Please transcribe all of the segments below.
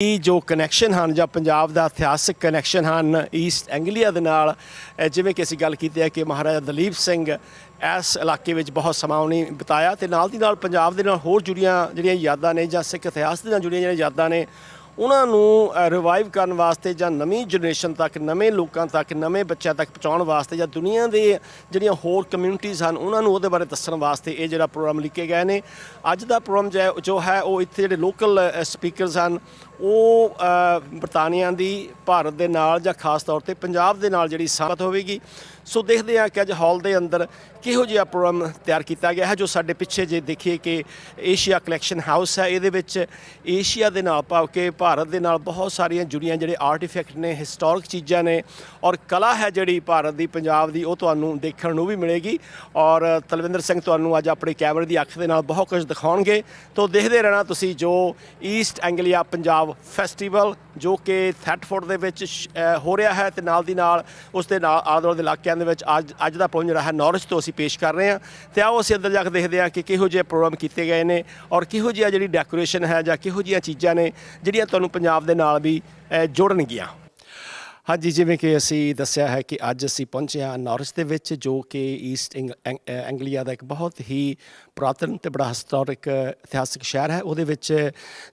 ਜੋ ਕਨੈਕਸ਼ਨ ਹਨ ਜਾਂ ਪੰਜਾਬ ਦਾ ਇਤਿਹਾਸਕ ਕਨੈਕਸ਼ਨ ਹਨ ਈਸਟ ਐਂਗਲੀਆ ਦੇ ਨਾਲ, ਜਿਵੇਂ ਕਿ ਅਸੀਂ ਗੱਲ ਕੀਤੀ ਹੈ ਕਿ ਮਹਾਰਾਜਾ ਦਲੀਪ ਸਿੰਘ ਇਸ ਇਲਾਕੇ ਵਿੱਚ ਬਹੁਤ ਸਮਾਂ ਉਹਨੇ ਬਿਤਾਇਆ ਅਤੇ ਨਾਲ ਦੀ ਨਾਲ ਪੰਜਾਬ ਦੇ ਨਾਲ ਹੋਰ ਜਿਹੜੀਆਂ ਯਾਦਾਂ ਨੇ ਜਾਂ ਸਿੱਖ ਇਤਿਹਾਸ ਦੇ ਨਾਲ ਜੁੜੀਆਂ ਜਿਹੜੀਆਂ ਯਾਦਾਂ ਨੇ ਉਹਨਾਂ ਨੂੰ ਰਿਵਾਈਵ ਕਰਨ ਵਾਸਤੇ ਜਾਂ ਨਵੀਂ ਜਨਰੇਸ਼ਨ ਤੱਕ, ਨਵੇਂ ਲੋਕਾਂ ਤੱਕ, ਨਵੇਂ ਬੱਚਿਆਂ ਤੱਕ ਪਹੁੰਚਾਉਣ ਵਾਸਤੇ ਜਾਂ ਦੁਨੀਆ ਦੇ ਜਿਹੜੀਆਂ ਹੋਰ ਕਮਿਊਨਿਟੀਜ਼ ਹਨ ਉਹਨਾਂ ਨੂੰ ਉਹਦੇ ਬਾਰੇ ਦੱਸਣ ਵਾਸਤੇ ਇਹ ਜਿਹੜਾ ਪ੍ਰੋਗਰਾਮ ਲਿਖੇ ਗਏ ਨੇ। ਅੱਜ ਦਾ ਪ੍ਰੋਗਰਾਮ ਜੋ ਹੈ ਉਹ ਇੱਥੇ ਜਿਹੜੇ ਲੋਕਲ ਸਪੀਕਰਸ ਹਨ ਉਹ ਬਰਤਾਨੀਆ ਦੀ ਭਾਰਤ ਦੇ ਨਾਲ ਜਾਂ ਖਾਸ ਤੌਰ 'ਤੇ ਪੰਜਾਬ ਦੇ ਨਾਲ ਜਿਹੜੀ ਸਾਂਗਤ ਹੋਵੇਗੀ। ਸੋ ਦੇਖਦੇ ਹਾਂ ਕਿ ਅੱਜ ਹਾਲ ਦੇ ਅੰਦਰ ਕਿਹੋ ਜਿਹਾ ਪ੍ਰੋਗਰਾਮ ਤਿਆਰ ਕੀਤਾ ਗਿਆ ਹੈ। ਜੋ ਸਾਡੇ ਪਿੱਛੇ ਜੇ ਦੇਖੀਏ ਕਿ ਏਸ਼ੀਆ ਕਲੈਕਸ਼ਨ ਹਾਊਸ ਹੈ, ਇਹਦੇ ਵਿੱਚ ਏਸ਼ੀਆ ਦੇ ਨਾਲ ਭਾਵ ਕਿ ਭਾਰਤ ਦੇ ਨਾਲ ਬਹੁਤ ਸਾਰੀਆਂ ਜੁੜੀਆਂ ਜਿਹੜੇ ਆਰਟੀਫੈਕਟ ਨੇ, ਹਿਸਟੋਰਿਕ ਚੀਜ਼ਾਂ ਨੇ ਔਰ ਕਲਾ ਹੈ ਜਿਹੜੀ ਭਾਰਤ ਦੀ, ਪੰਜਾਬ ਦੀ, ਉਹ ਤੁਹਾਨੂੰ ਦੇਖਣ ਨੂੰ ਵੀ ਮਿਲੇਗੀ। ਔਰ ਤਲਵਿੰਦਰ ਸਿੰਘ ਤੁਹਾਨੂੰ ਅੱਜ ਆਪਣੇ ਕੈਮਰੇ ਦੀ ਅੱਖ ਦੇ ਨਾਲ ਬਹੁਤ ਕੁਝ ਦਿਖਾਉਣਗੇ। ਤਾਂ ਦੇਖਦੇ ਰਹਿਣਾ ਤੁਸੀਂ ਜੋ ਈਸਟ ਐਂਗਲੀਆ ਪੰਜਾਬ ਫੈਸਟੀਵਲ ਜੋ ਕਿ ਥੈਟਫੋਰਡ ਦੇ ਵਿੱਚ ਹੋ ਰਿਹਾ ਹੈ ਅਤੇ ਨਾਲ ਦੀ ਨਾਲ ਉਸ ਦੇ ਨਾਲ ਆਲੇ ਦੁਆਲੇ ਦੇ ਇਲਾਕਿਆਂ ਦੇ ਵਿੱਚ ਅੱਜ ਦਾ ਪ੍ਰੋਗਰਾਮ ਜਿਹੜਾ ਹੈ ਨੌਰਥ ਤੋਂ ਅਸੀਂ ਪੇਸ਼ ਕਰ ਰਹੇ ਹਾਂ। ਅਤੇ ਆਓ ਅਸੀਂ ਅੰਦਰ ਜਾ ਕੇ ਦੇਖਦੇ ਹਾਂ ਕਿ ਕਿਹੋ ਜਿਹੇ ਪ੍ਰੋਗਰਾਮ ਕੀਤੇ ਗਏ ਨੇ ਔਰ ਕਿਹੋ ਜਿਹਾ ਜਿਹੜੀ ਡੈਕੋਰੇਸ਼ਨ ਹੈ ਜਾਂ ਕਿਹੋ ਜਿਹੀਆਂ ਚੀਜ਼ਾਂ ਨੇ ਜਿਹੜੀਆਂ ਤੁਹਾਨੂੰ ਪੰਜਾਬ ਦੇ ਨਾਲ ਵੀ ਜੋੜਨਗੀਆਂ। ਹਾਂਜੀ, ਜਿਵੇਂ ਕਿ ਅਸੀਂ ਦੱਸਿਆ ਹੈ ਕਿ ਅੱਜ ਅਸੀਂ ਪਹੁੰਚੇ ਹਾਂ ਨੌਰਥ ਦੇ ਵਿੱਚ ਜੋ ਕਿ ਈਸਟ ਐਂਗਲੀਆ ਦਾ ਇੱਕ ਬਹੁਤ ਹੀ ਪੁਰਾਤਨ ਅਤੇ ਬੜਾ ਹਿਸਟੋਰਿਕ ਇਤਿਹਾਸਿਕ ਸ਼ਹਿਰ ਹੈ। ਉਹਦੇ ਵਿੱਚ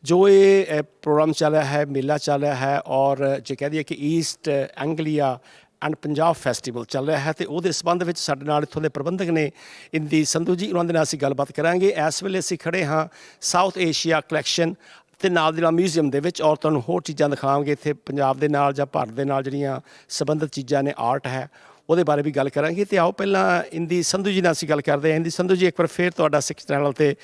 ਜੋ ਇਹ ਪ੍ਰੋਗਰਾਮ ਚੱਲ ਰਿਹਾ ਹੈ, ਮੇਲਾ ਚੱਲ ਰਿਹਾ ਹੈ ਔਰ ਜੇ ਕਹਿ ਦਈਏ ਕਿ ਈਸਟ ਐਂਗਲੀਆ ਐਂਡ ਪੰਜਾਬ ਫੈਸਟੀਵਲ ਚੱਲ ਰਿਹਾ ਹੈ ਅਤੇ ਉਹਦੇ ਸੰਬੰਧ ਵਿੱਚ ਸਾਡੇ ਨਾਲ ਇੱਥੋਂ ਦੇ ਪ੍ਰਬੰਧਕ ਨੇ ਇੰਦੀ ਸੰਧੂ ਜੀ, ਉਹਨਾਂ ਦੇ ਨਾਲ ਅਸੀਂ ਗੱਲਬਾਤ ਕਰਾਂਗੇ। ਇਸ ਵੇਲੇ ਅਸੀਂ ਖੜ੍ਹੇ ਹਾਂ ਸਾਊਥ ਏਸ਼ੀਆ ਕਲੈਕਸ਼ਨ ਅਤੇ ਨਾਲ ਦੀ ਨਾਲ ਮਿਊਜ਼ੀਅਮ ਦੇ ਵਿੱਚ ਔਰ ਤੁਹਾਨੂੰ ਹੋਰ ਚੀਜ਼ਾਂ ਦਿਖਾਵਾਂਗੇ ਇੱਥੇ ਪੰਜਾਬ ਦੇ ਨਾਲ ਜਾਂ ਭਾਰਤ ਦੇ ਨਾਲ ਜਿਹੜੀਆਂ ਸੰਬੰਧਿਤ ਚੀਜ਼ਾਂ ਨੇ, ਆਰਟ ਹੈ, ਉਹਦੇ ਬਾਰੇ ਵੀ ਗੱਲ ਕਰਾਂਗੇ। ਅਤੇ ਆਓ ਪਹਿਲਾਂ ਇੰਦੀ ਸੰਧੂ ਜੀ ਨਾਲ ਅਸੀਂ ਗੱਲ ਕਰਦੇ ਹਾਂ। ਇੰਦੀ ਸੰਧੂ ਜੀ, ਇੱਕ ਵਾਰ ਫਿਰ ਤੁਹਾਡਾ ਸਿੱਖ ਚੈਨਲ 'ਤੇ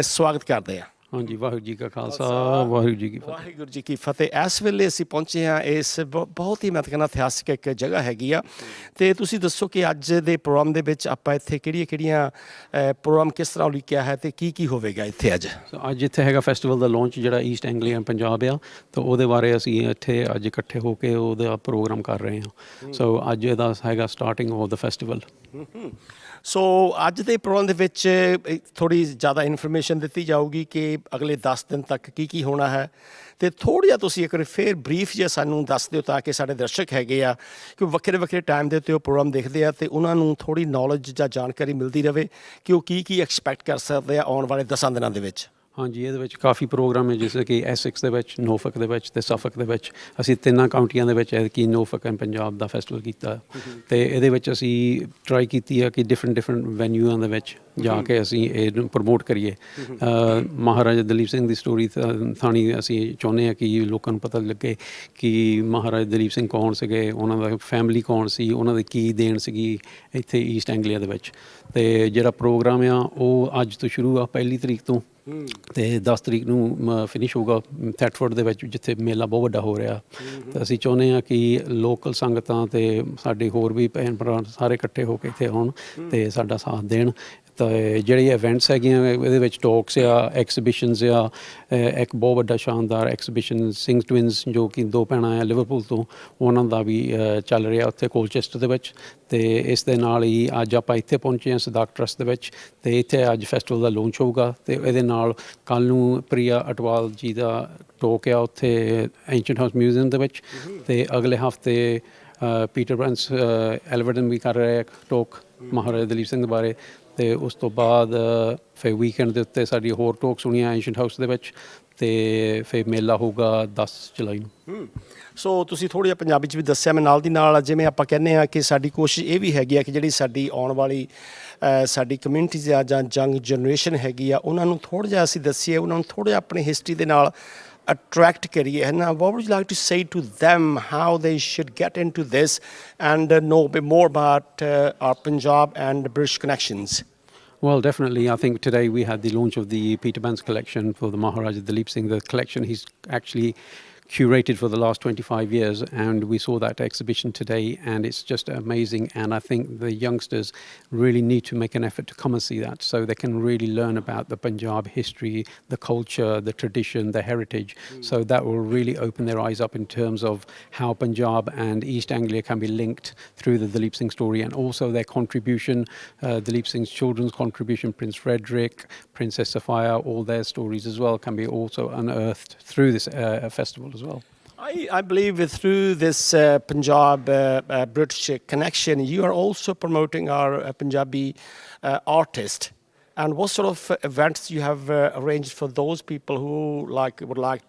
ਸਵਾਗਤ ਕਰਦੇ ਹਾਂ। ਹਾਂਜੀ, ਵਾਹਿਗੁਰੂ ਜੀ ਕਾ ਖਾਲਸਾ, ਵਾਹਿਗੁਰੂ ਜੀ ਕੀ ਫਤਿਹ। ਵਾਹਿਗੁਰੂ ਜੀ ਕੀ ਫਤਿਹ। ਇਸ ਵੇਲੇ ਅਸੀਂ ਪਹੁੰਚੇ ਹਾਂ ਇਸ ਬਹੁਤ ਹੀ ਮੈਂ ਤਾਂ ਕਹਿੰਦਾ ਇਤਿਹਾਸਿਕ ਇੱਕ ਜਗ੍ਹਾ ਹੈਗੀ ਆ ਅਤੇ ਤੁਸੀਂ ਦੱਸੋ ਕਿ ਅੱਜ ਦੇ ਪ੍ਰੋਗਰਾਮ ਦੇ ਵਿੱਚ ਆਪਾਂ ਇੱਥੇ ਕਿਹੜੀਆਂ ਪ੍ਰੋਗਰਾਮ ਕਿਸ ਤਰ੍ਹਾਂ ਉਲੀਕਿਆ ਹੈ ਅਤੇ ਕੀ ਹੋਵੇਗਾ ਇੱਥੇ ਅੱਜ? ਅੱਜ ਇੱਥੇ ਹੈਗਾ ਫੈਸਟੀਵਲ ਦਾ ਲਾਂਚ ਜਿਹੜਾ ਈਸਟ ਐਂਗਲੀਆ ਪੰਜਾਬ ਆ, ਤਾਂ ਉਹਦੇ ਬਾਰੇ ਅਸੀਂ ਇੱਥੇ ਅੱਜ ਇਕੱਠੇ ਹੋ ਕੇ ਉਹਦਾ ਪ੍ਰੋਗਰਾਮ ਕਰ ਰਹੇ ਹਾਂ। ਸੋ ਅੱਜ ਇਹਦਾ ਹੈਗਾ ਸਟਾਰਟਿੰਗ ਆਫ ਦਾ ਫੈਸਟੀਵਲ। ਸੋ ਅੱਜ ਦੇ ਪ੍ਰੋਗਰਾਮ ਦੇ ਵਿੱਚ ਥੋੜ੍ਹੀ ਜ਼ਿਆਦਾ ਇਨਫੋਰਮੇਸ਼ਨ ਦਿੱਤੀ ਜਾਊਗੀ ਕਿ ਅਗਲੇ 10 ਦਿਨ ਤੱਕ ਕੀ ਹੋਣਾ ਹੈ ਅਤੇ ਥੋੜ੍ਹਾ ਜਿਹਾ ਤੁਸੀਂ ਇੱਕ ਵਾਰ ਫਿਰ ਬਰੀਫ ਜਿਹਾ ਸਾਨੂੰ ਦੱਸ ਦਿਓ ਤਾਂ ਕਿ ਸਾਡੇ ਦਰਸ਼ਕ ਹੈਗੇ ਆ ਕਿ ਵੱਖਰੇ ਟਾਈਮ ਦੇ ਉੱਤੇ ਉਹ ਪ੍ਰੋਗਰਾਮ ਦੇਖਦੇ ਆ ਅਤੇ ਉਹਨਾਂ ਨੂੰ ਥੋੜ੍ਹੀ ਨੌਲੇਜ ਜਾਂ ਜਾਣਕਾਰੀ ਮਿਲਦੀ ਰਹੇ ਕਿ ਉਹ ਕੀ ਐਕਸਪੈਕਟ ਕਰ ਸਕਦੇ ਆ ਆਉਣ ਵਾਲੇ 10 ਦਿਨਾਂ ਦੇ ਵਿੱਚ। ਹਾਂਜੀ, ਇਹਦੇ ਵਿੱਚ ਕਾਫੀ ਪ੍ਰੋਗਰਾਮ ਹੈ ਜਿਵੇਂ ਕਿ ਐਸੈਕਸ ਦੇ ਵਿੱਚ, ਨੋਫਕ ਦੇ ਵਿੱਚ ਅਤੇ ਸਫਕ ਦੇ ਵਿੱਚ। ਅਸੀਂ ਤਿੰਨਾਂ ਕਾਊਂਟੀਆਂ ਦੇ ਵਿੱਚ ਐਤਕੀ ਨੋਫਕ ਐਂਡ ਪੰਜਾਬ ਦਾ ਫੈਸਟੀਵਲ ਕੀਤਾ ਅਤੇ ਇਹਦੇ ਵਿੱਚ ਅਸੀਂ ਟਰਾਈ ਕੀਤੀ ਹੈ ਕਿ ਡਿਫਰੈਂਟ ਵੈਨਿਊਆਂ ਦੇ ਵਿੱਚ ਜਾ ਕੇ ਅਸੀਂ ਇਹਨੂੰ ਪ੍ਰਮੋਟ ਕਰੀਏ। ਮਹਾਰਾਜਾ ਦਲੀਪ ਸਿੰਘ ਦੀ ਸਟੋਰੀ ਥਾਣੀ ਅਸੀਂ ਚਾਹੁੰਦੇ ਹਾਂ ਕਿ ਲੋਕਾਂ ਨੂੰ ਪਤਾ ਲੱਗੇ ਕਿ ਮਹਾਰਾਜਾ ਦਲੀਪ ਸਿੰਘ ਕੌਣ ਸੀਗੇ, ਉਹਨਾਂ ਦਾ ਫੈਮਿਲੀ ਕੌਣ ਸੀ, ਉਹਨਾਂ ਦੀ ਕੀ ਦੇਣ ਸੀਗੀ ਇੱਥੇ ਈਸਟ ਐਂਗਲੀਆ ਦੇ ਵਿੱਚ। ਅਤੇ ਜਿਹੜਾ ਪ੍ਰੋਗਰਾਮ ਆ ਉਹ ਅੱਜ ਤੋਂ ਸ਼ੁਰੂ ਆ 1 ਤਰੀਕ ਤੋਂ ਅਤੇ 10 ਤਰੀਕ ਨੂੰ ਫਿਨਿਸ਼ ਹੋਊਗਾ ਥੈਟਫੋਰਡ ਦੇ ਵਿੱਚ ਜਿੱਥੇ ਮੇਲਾ ਬਹੁਤ ਵੱਡਾ ਹੋ ਰਿਹਾ। ਤਾਂ ਅਸੀਂ ਚਾਹੁੰਦੇ ਹਾਂ ਕਿ ਲੋਕਲ ਸੰਗਤਾਂ ਅਤੇ ਸਾਡੇ ਹੋਰ ਵੀ ਭੈਣ ਭਰਾ ਸਾਰੇ ਇਕੱਠੇ ਹੋ ਕੇ ਇੱਥੇ ਆਉਣ ਅਤੇ ਸਾਡਾ ਸਾਥ ਦੇਣ। ਤਾਂ ਜਿਹੜੇ ਇਵੈਂਟਸ ਹੈਗੀਆਂ ਇਹਦੇ ਵਿੱਚ ਟੋਕਸ ਆ, ਐਕਸੀਬਿਸ਼ਨਸ ਆ, ਇੱਕ ਬਹੁਤ ਵੱਡਾ ਸ਼ਾਨਦਾਰ ਐਕਸੀਬਿਸ਼ਨ ਸਿੰਘ ਟਵਿਨਸ ਜੋ ਕਿ 2 ਭੈਣਾਂ ਆ ਲਿਵਰਪੂਲ ਤੋਂ, ਉਹਨਾਂ ਦਾ ਵੀ ਚੱਲ ਰਿਹਾ ਉੱਥੇ ਕੋਲਚੈਸਟਰ ਦੇ ਵਿੱਚ। ਅਤੇ ਇਸ ਦੇ ਨਾਲ ਹੀ ਅੱਜ ਆਪਾਂ ਇੱਥੇ ਪਹੁੰਚੇ ਹਾਂ ਸਦਾਕ ਟਰੱਸਟ ਦੇ ਵਿੱਚ ਅਤੇ ਇੱਥੇ ਅੱਜ ਫੈਸਟੀਵਲ ਦਾ ਲਾਂਚ ਹੋਊਗਾ। ਅਤੇ ਇਹਦੇ ਨਾਲ ਕੱਲ੍ਹ ਨੂੰ ਪ੍ਰਿਆ ਅਟਵਾਲ ਜੀ ਦਾ ਟੋਕ ਆ ਉੱਥੇ ਐਂਸ਼ੀਅੰਟ ਹਾਊਸ ਮਿਊਜ਼ੀਅਮ ਦੇ ਵਿੱਚ। ਅਤੇ ਅਗਲੇ ਹਫ਼ਤੇ ਪੀਟਰ ਬ੍ਰਾਂਸ ਐਲਵਰਡਨ ਵੀ ਕਰ ਰਿਹਾ ਟੋਕ ਮਹਾਰਾਜਾ ਦਲੀਪ ਸਿੰਘ ਦੇ ਬਾਰੇ। ਅਤੇ ਉਸ ਤੋਂ ਬਾਅਦ ਫਿਰ ਵੀਕਐਂਡ ਦੇ ਉੱਤੇ ਸਾਡੀ ਹੋਰ ਟੋਕਸ ਹੋਣੀਆਂ ਐਂਸ਼ੀਅੰਟ ਹਾਊਸ ਦੇ ਵਿੱਚ ਅਤੇ ਫਿਰ ਮੇਲਾ ਹੋਊਗਾ 10 ਜੁਲਾਈ ਨੂੰ। ਸੋ ਤੁਸੀਂ ਥੋੜ੍ਹਾ ਜਿਹਾ ਪੰਜਾਬੀ 'ਚ ਵੀ ਦੱਸਿਆ। ਮੈਂ ਨਾਲ ਦੀ ਨਾਲ ਜਿਵੇਂ ਆਪਾਂ ਕਹਿੰਦੇ ਹਾਂ ਕਿ ਸਾਡੀ ਕੋਸ਼ਿਸ਼ ਇਹ ਵੀ ਹੈਗੀ ਆ ਕਿ ਜਿਹੜੀ ਸਾਡੀ ਆਉਣ ਵਾਲੀ ਸਾਡੀ ਕਮਿਊਨਿਟੀਜ਼ ਆ ਜਾਂ ਯੰਗ ਜਨਰੇਸ਼ਨ ਹੈਗੀ ਆ ਉਹਨਾਂ ਨੂੰ ਥੋੜ੍ਹਾ ਜਿਹਾ ਅਸੀਂ ਦੱਸੀਏ, ਉਹਨਾਂ ਨੂੰ ਥੋੜ੍ਹਾ ਜਿਹਾ ਆਪਣੀ ਹਿਸਟਰੀ ਦੇ ਨਾਲ attract ਕਰੀਏ ਹੈ ਨਾ। what would you like to say to them how they should get into this and know a bit more about our Punjab and British connections? Well, definitely. I think today we had the launch of the Peter Banks collection for the Maharaja Dalip Singh. The collection he's actually curated for the last 25 years, and we saw that exhibition today, and it's just amazing. And I think the youngsters really need to make an effort to come and see that, so they can really learn about the Punjab history, the culture, the tradition, the heritage. So that will really open their eyes up in terms of how Punjab and East Anglia can be linked through the Dalip Singh story, and also their contribution, Dalip Singh's children's contribution, Prince Frederick, Princess Sophia, all their stories as well can be also unearthed through this festival as well. I believe that through this Punjab British connection, you are also promoting our Punjabi artist. And what sort of events you have arranged for those people who would like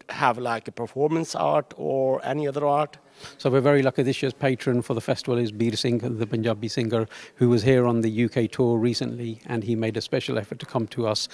have like a performance art or any other art? So we're very lucky. This year's patron for the festival is Beer Singh, the Punjabi singer, who was here on the UK tour recently, and he made a special effort to come to us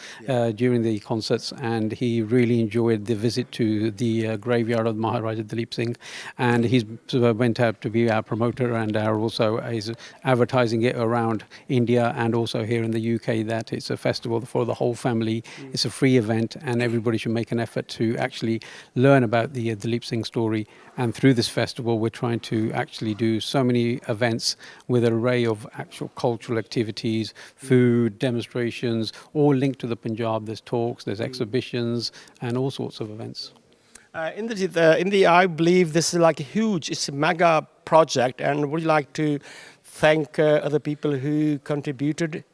during the concerts, and he really enjoyed the visit to the graveyard of Maharaja Dalip Singh, and he's went out to be our promoter and also is advertising it around India and also here in the UK that it's a festival for the whole family. It's a free event, and everybody should make an effort to actually learn about the Dalip Singh story. And through this festival, we're trying to actually do so many events with an array of actual cultural activities, food, demonstrations, all linked to the Punjab. There's talks, there's exhibitions, and all sorts of events. India, I believe this is like it's a mega project, and would you like to thank other people who contributed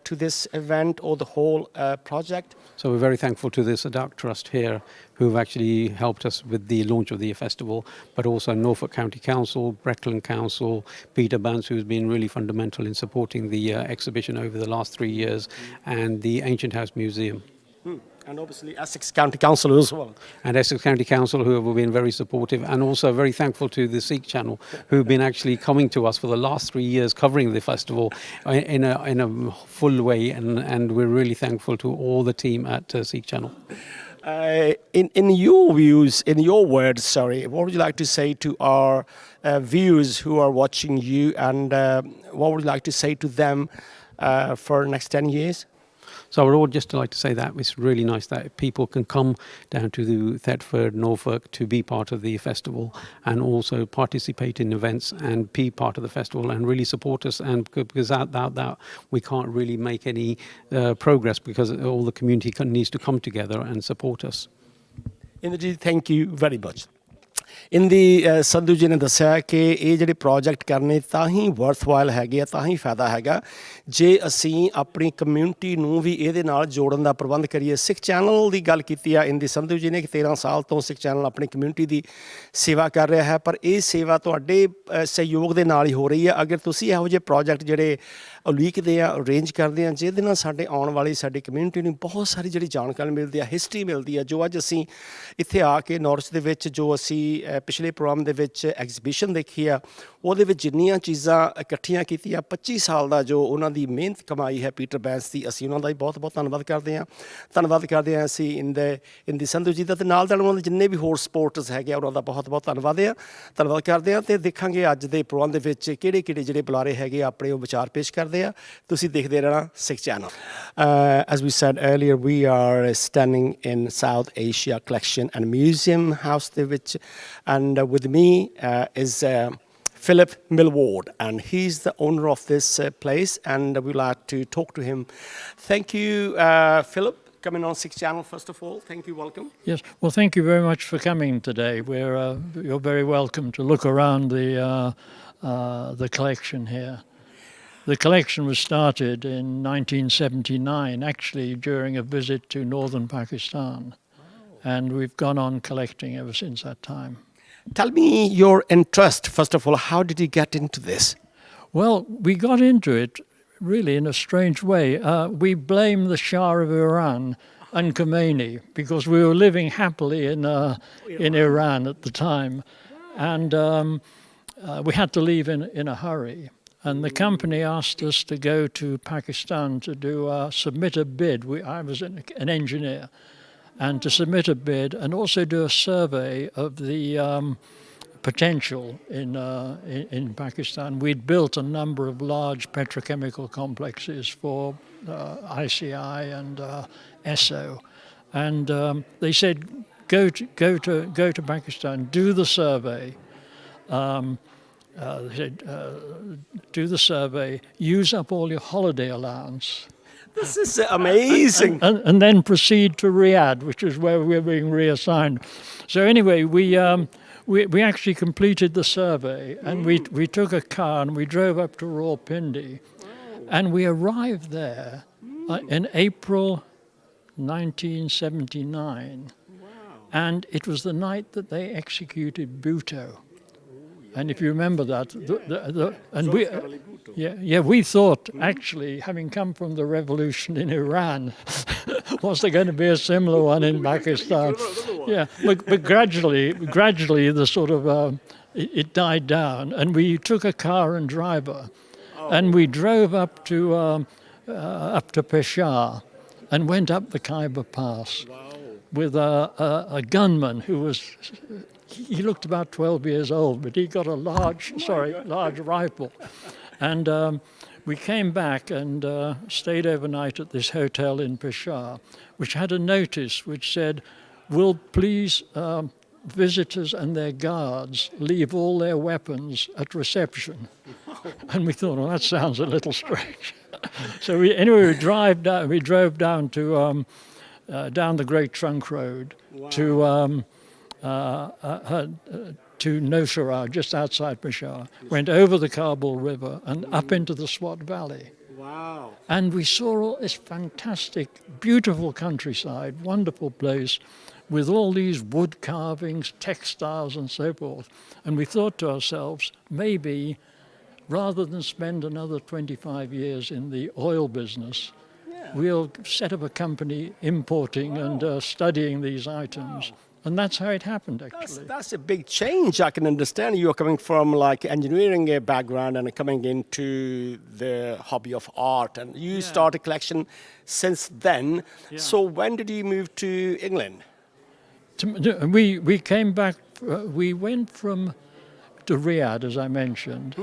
to this event or the whole project? So we're very thankful to the Sadak Trust here, who've actually helped us with the launch of the festival, but also Norfolk County Council, Breckland Council, Peter Bance, who's been really fundamental in supporting the exhibition over the last 3 years, and the Ancient House Museum. And obviously Essex County Council as well. And Essex County Council, who have been very supportive, and also very thankful to the Sikh channel, who've been actually coming to us for the last 3 years covering the festival in a full way, and we're really thankful to all the team at Sikh channel. In your views, in your words, what would you like to say to our viewers who are watching you, and what would you like to say to them for the next 10 years? So I would all just like to say that it's really nice that people can come down to the Thetford, Norfolk to be part of the festival and also participate in events and be part of the festival and really support us. And because without that, we can't really make any progress, because all the community needs to come together and support us. Indrajit, thank you very much. ਇੰਦੀ ਸੰਧੂ ਜੀ ਨੇ ਦੱਸਿਆ ਕਿ ਇਹ ਜਿਹੜੇ project ਕਰਨੇ ਤਾਂ ਹੀ ਵਰਥਵਾਈਲ ਹੈਗੇ ਆ, ਤਾਂ ਹੀ ਫਾਇਦਾ ਹੈਗਾ ਜੇ ਅਸੀਂ ਆਪਣੀ ਕਮਿਊਨਿਟੀ ਨੂੰ ਵੀ ਇਹਦੇ ਨਾਲ ਜੋੜਨ ਦਾ ਪ੍ਰਬੰਧ ਕਰੀਏ। ਸਿੱਖ ਚੈਨਲ ਦੀ ਗੱਲ ਕੀਤੀ ਆ ਇੰਦੀ ਸੰਧੂ ਜੀ ਨੇ ਕਿ 13 ਸਾਲ ਤੋਂ ਸਿੱਖ ਚੈਨਲ ਆਪਣੀ ਕਮਿਊਨਿਟੀ ਦੀ ਸੇਵਾ ਕਰ ਰਿਹਾ ਹੈ, ਪਰ ਇਹ ਸੇਵਾ ਤੁਹਾਡੇ ਸਹਿਯੋਗ ਦੇ ਨਾਲ ਹੀ ਹੋ ਰਹੀ ਹੈ। ਅਗਰ ਤੁਸੀਂ ਇਹੋ ਜਿਹੇ ਪ੍ਰੋਜੈਕਟ ਜਿਹੜੇ ਉਲੀਕਦੇ ਆ, ਅਰੇਂਜ ਕਰਦੇ ਆ, ਜਿਹਦੇ ਨਾਲ ਸਾਡੇ ਆਉਣ ਵਾਲੀ ਸਾਡੀ ਕਮਿਊਨਿਟੀ ਨੂੰ ਬਹੁਤ ਸਾਰੀ ਜਿਹੜੀ ਜਾਣਕਾਰੀ ਮਿਲਦੀ ਆ, ਹਿਸਟਰੀ ਮਿਲਦੀ ਆ, ਜੋ ਅੱਜ ਅਸੀਂ ਇੱਥੇ ਆ ਕੇ ਨੌਰਥ ਦੇ ਵਿੱਚ ਜੋ ਅਸੀਂ ਪਿਛਲੇ ਪ੍ਰੋਗਰਾਮ ਦੇ ਵਿੱਚ ਐਗਜ਼ੀਬਿਸ਼ਨ ਦੇਖੀ ਆ, ਉਹਦੇ ਵਿੱਚ ਜਿੰਨੀਆਂ ਚੀਜ਼ਾਂ ਇਕੱਠੀਆਂ ਕੀਤੀਆਂ, 25 ਸਾਲ ਦਾ ਜੋ ਉਹਨਾਂ ਦੀ ਮਿਹਨਤ ਕਮਾਈ ਹੈ ਪੀਟਰ ਬੈਂਸ ਦੀ, ਅਸੀਂ ਉਹਨਾਂ ਦਾ ਵੀ ਬਹੁਤ ਬਹੁਤ ਧੰਨਵਾਦ ਕਰਦੇ ਹਾਂ। ਧੰਨਵਾਦ ਕਰਦੇ ਹਾਂ ਅਸੀਂ ਇੰਦੀ ਸੰਧੂ ਜੀ ਦਾ, ਅਤੇ ਨਾਲ ਉਹਨਾਂ ਦੇ ਜਿੰਨੇ ਵੀ ਹੋਰ ਸਪੋਰਟਰਸ ਹੈਗੇ ਆ ਉਹਨਾਂ ਦਾ ਬਹੁਤ ਬਹੁਤ ਧੰਨਵਾਦ ਕਰਦੇ ਹਾਂ। ਅਤੇ ਦੇਖਾਂਗੇ ਅੱਜ ਦੇ ਪ੍ਰੋਗਰਾਮ ਦੇ ਵਿੱਚ ਕਿਹੜੇ ਕਿਹੜੇ ਜਿਹੜੇ ਬੁਲਾਰੇ ਹੈਗੇ ਆਪਣੇ ਉਹ ਵਿਚਾਰ ਪੇਸ਼ ਕਰਦੇ ਆ। ਤੁਸੀਂ ਦੇਖਦੇ ਰਹਿਣਾ ਸਿੱਖ channel. As we said earlier, we are standing in South Asia Collection and Museum House ਦੇ ਵਿੱਚ, and with me is Philip Millward, and he's the owner of this place, and we'd like to talk to him. Thank you, Philip, coming on Six Channel. First of all, thank you, welcome. Yes, well, thank you very much for coming today. You're very welcome to look around the collection here. The collection was started in 1979, actually during a visit to northern Pakistan, and we've gone on collecting ever since that time. Tell me your interest, first of all. How did you get into this? Well, we got into it really in a strange way. We blame the Shah of Iran and Khomeini because we were living happily in Iran at the time, and we had to leave in a hurry. And the company asked us to go to Pakistan to submit a bid. I was an engineer. And to submit a bid and also do a survey of the potential in Pakistan. We'd built a number of large petrochemical complexes for ICI and ESSO. And they said, go to Pakistan, do the survey. They said, do the survey, use up all your holiday allowance. This is amazing. And then proceed to Riyadh, which is where we're being reassigned. So anyway, we actually completed the survey, and we took a car and we drove up to Rawalpindi, and we arrived there in April 1979, and it was the night that they executed Bhutto. And if you remember that, we thought, actually, having come from the revolution in Iran, was there going to be a similar one in Pakistan? Yeah, but gradually, the sort of it died down, and we took a car and driver, and we drove up to Peshawar, and went up the Khyber Pass with a gunman who was. He looked about 12 years old, but he got a large rifle. And we came back and stayed overnight at this hotel in Peshawar, which had a notice which said, will please visitors and their guards leave all their weapons at reception. And we thought, well, that sounds a little strange. So we drove down to down the Great Trunk Road to Nowshera, just outside Peshawar, went over the Kabul River and up into the Swat Valley. Wow. And we saw all this fantastic, beautiful countryside, wonderful place, with all these wood carvings, textiles and so forth. And we thought to ourselves, maybe rather than spend another 25 years in the oil business, we'll set up a company importing and studying these items. And that's how it happened, actually. That's a big change. I can understand you're coming from like engineering background and coming into the hobby of art, and you started a collection since then. Yeah. So when did you move to England? We came back. We went to Riyadh, as I mentioned,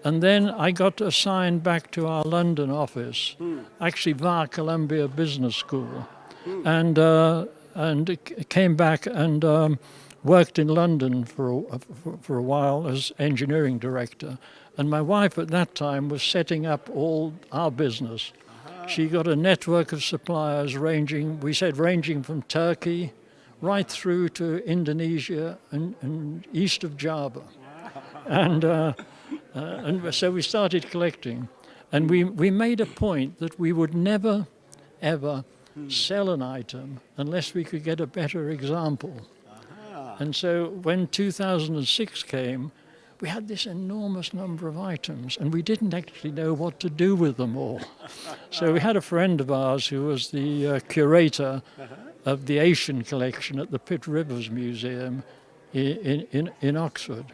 and then I got assigned back to our London office, actually via Columbia Business School, and came back and worked in London for a while as engineering director. And my wife at that time was setting up all our business. She got a network of suppliers ranging from Turkey right through to Indonesia and east of Java. And so we started collecting. And we made a point that we would never, ever sell an item unless we could get a better example. And so when 2006 came, we had this enormous number of items, and we didn't actually know what to do with them all. So we had a friend of ours who was the curator of the Asian collection at the Pitt Rivers Museum in Oxford.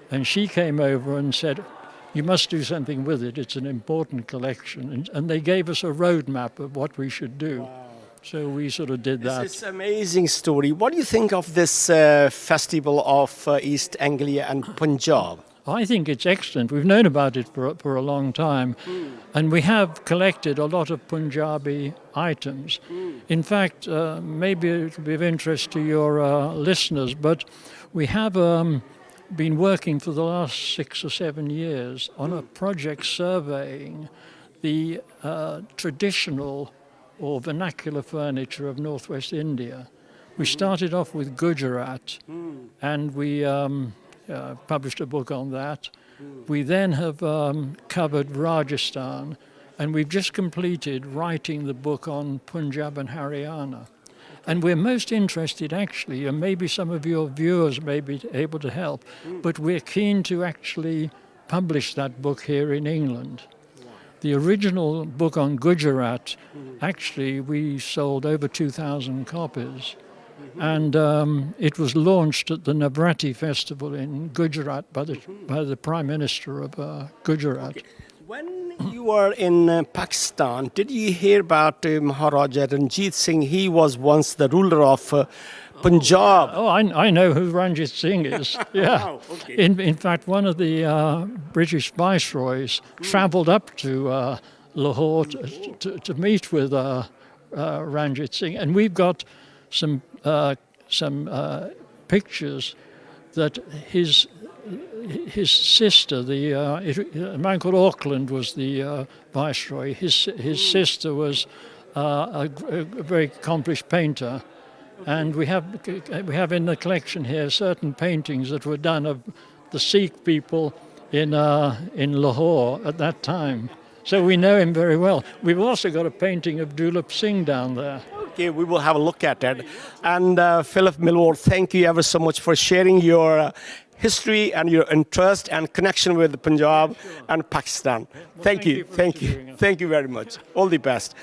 And she came over and said, you must do something with it. It's an important collection. And they gave us a roadmap of what we should do. Wow. So we sort of did that. It's an amazing story. What do you think of this festival of East Anglia and Punjab? I think it's excellent. We've known about it for a long time. And we have collected a lot of Punjabi items. In fact, maybe it'll be of interest to your listeners, but we have been working for the last 6 or 7 years on a project surveying the traditional or vernacular furniture of northwest India. We started off with Gujarat, and we published a book on that. We then have covered Rajasthan, and we've just completed writing the book on Punjab and Haryana. And we're most interested, actually, and maybe some of your viewers may be able to help, but we're keen to actually publish that book here in England. The original book on Gujarat, actually, we sold over 2,000 copies. And it was launched at the Navratri Festival in Gujarat by the Prime Minister of Gujarat. Okay. When you were in Pakistan, did you hear about Maharaja Ranjit Singh? He was once the ruler of Punjab. Oh, I know who Ranjit Singh is. Yeah. Wow, okay. In fact, one of the British viceroys travelled up to Lahore to meet with Ranjit Singh, and we've got some some pictures that his sister, a man called Auckland was the viceroy. His sister was a very accomplished painter, and we have in the collection here certain paintings that were done of the Sikh people in Lahore at that time. So we know him very well. We've also got a painting of Dulip Singh down there. Okay, we will have a look at that. And Philip Millward, thank you ever so much for sharing your history and your interest and connection with Punjab and Pakistan. Thank you very much. All the best.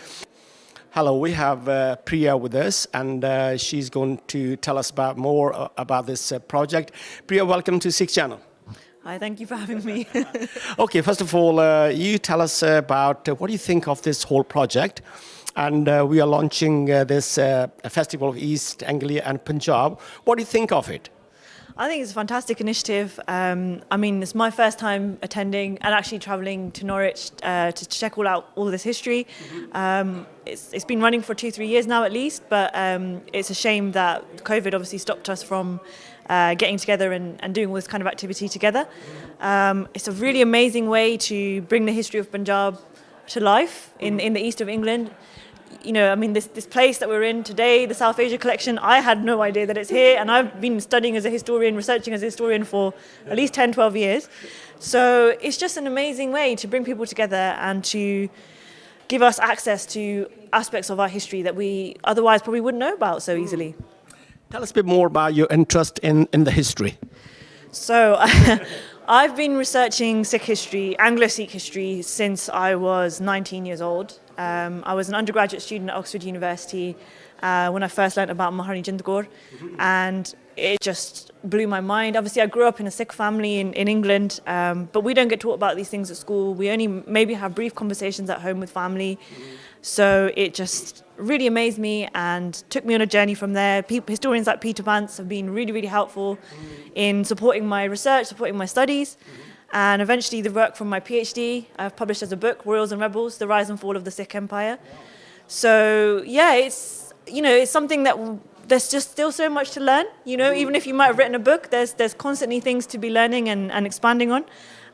Hello, we have Priya with us, and she's going to tell us more about this project. Priya, welcome to Sikh Channel. Hi, thank you for having me. Okay, first of all, you tell us about what do you think of this whole project? And we are launching this Festival of East Anglia and Punjab. What do you think of it? I think it's a fantastic initiative. I mean, it's my first time attending and actually travelling to Norwich to check all this history. It's been running for 2-3 years now at least, but it's a shame that COVID obviously stopped us from getting together and doing all this kind of activity together. It's a really amazing way to bring the history of Punjab to life in the east of England. You know, I mean, this place that we're in today, the South Asia collection, I had no idea that it's here, and I've been studying as a historian, researching as a historian for at least 10-12 years. So it's just an amazing way to bring people together and to give us access to aspects of our history that we otherwise probably wouldn't know about so easily. Tell us a bit more about your interest in the history. So I've been researching Sikh history, Anglo-Sikh history, since I was 19 years old. I was an undergraduate student at Oxford University when I first learnt about Maharani Jind Kaur, and it just blew my mind. Obviously, I grew up in a Sikh family in England, but we don't get taught about these things at school. We only maybe have brief conversations at home with family. So it just really amazed me and took me on a journey from there. Historians like Peter Vance have been really, really helpful in supporting my research, supporting my studies. And eventually the work from my PhD, I've published as a book, Royals and Rebels, The Rise and Fall of the Sikh Empire. So yeah, it's something that there's just still so much to learn. You know, even if you might have written a book, there's constantly things to be learning and expanding on.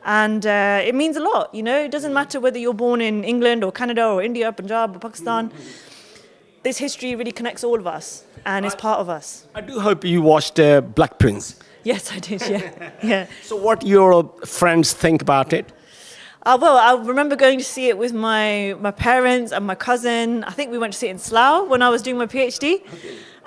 And it means a lot, you know. It doesn't matter whether you're born in England or Canada or India, Punjab or Pakistan. This history really connects all of us and is part of us. I do hope you watched Black Prince. Yes, I did, yeah. So what your friends think about it? Well, I remember going to see it with my parents and my cousin. I think we went to see it in Slough when I was doing my PhD.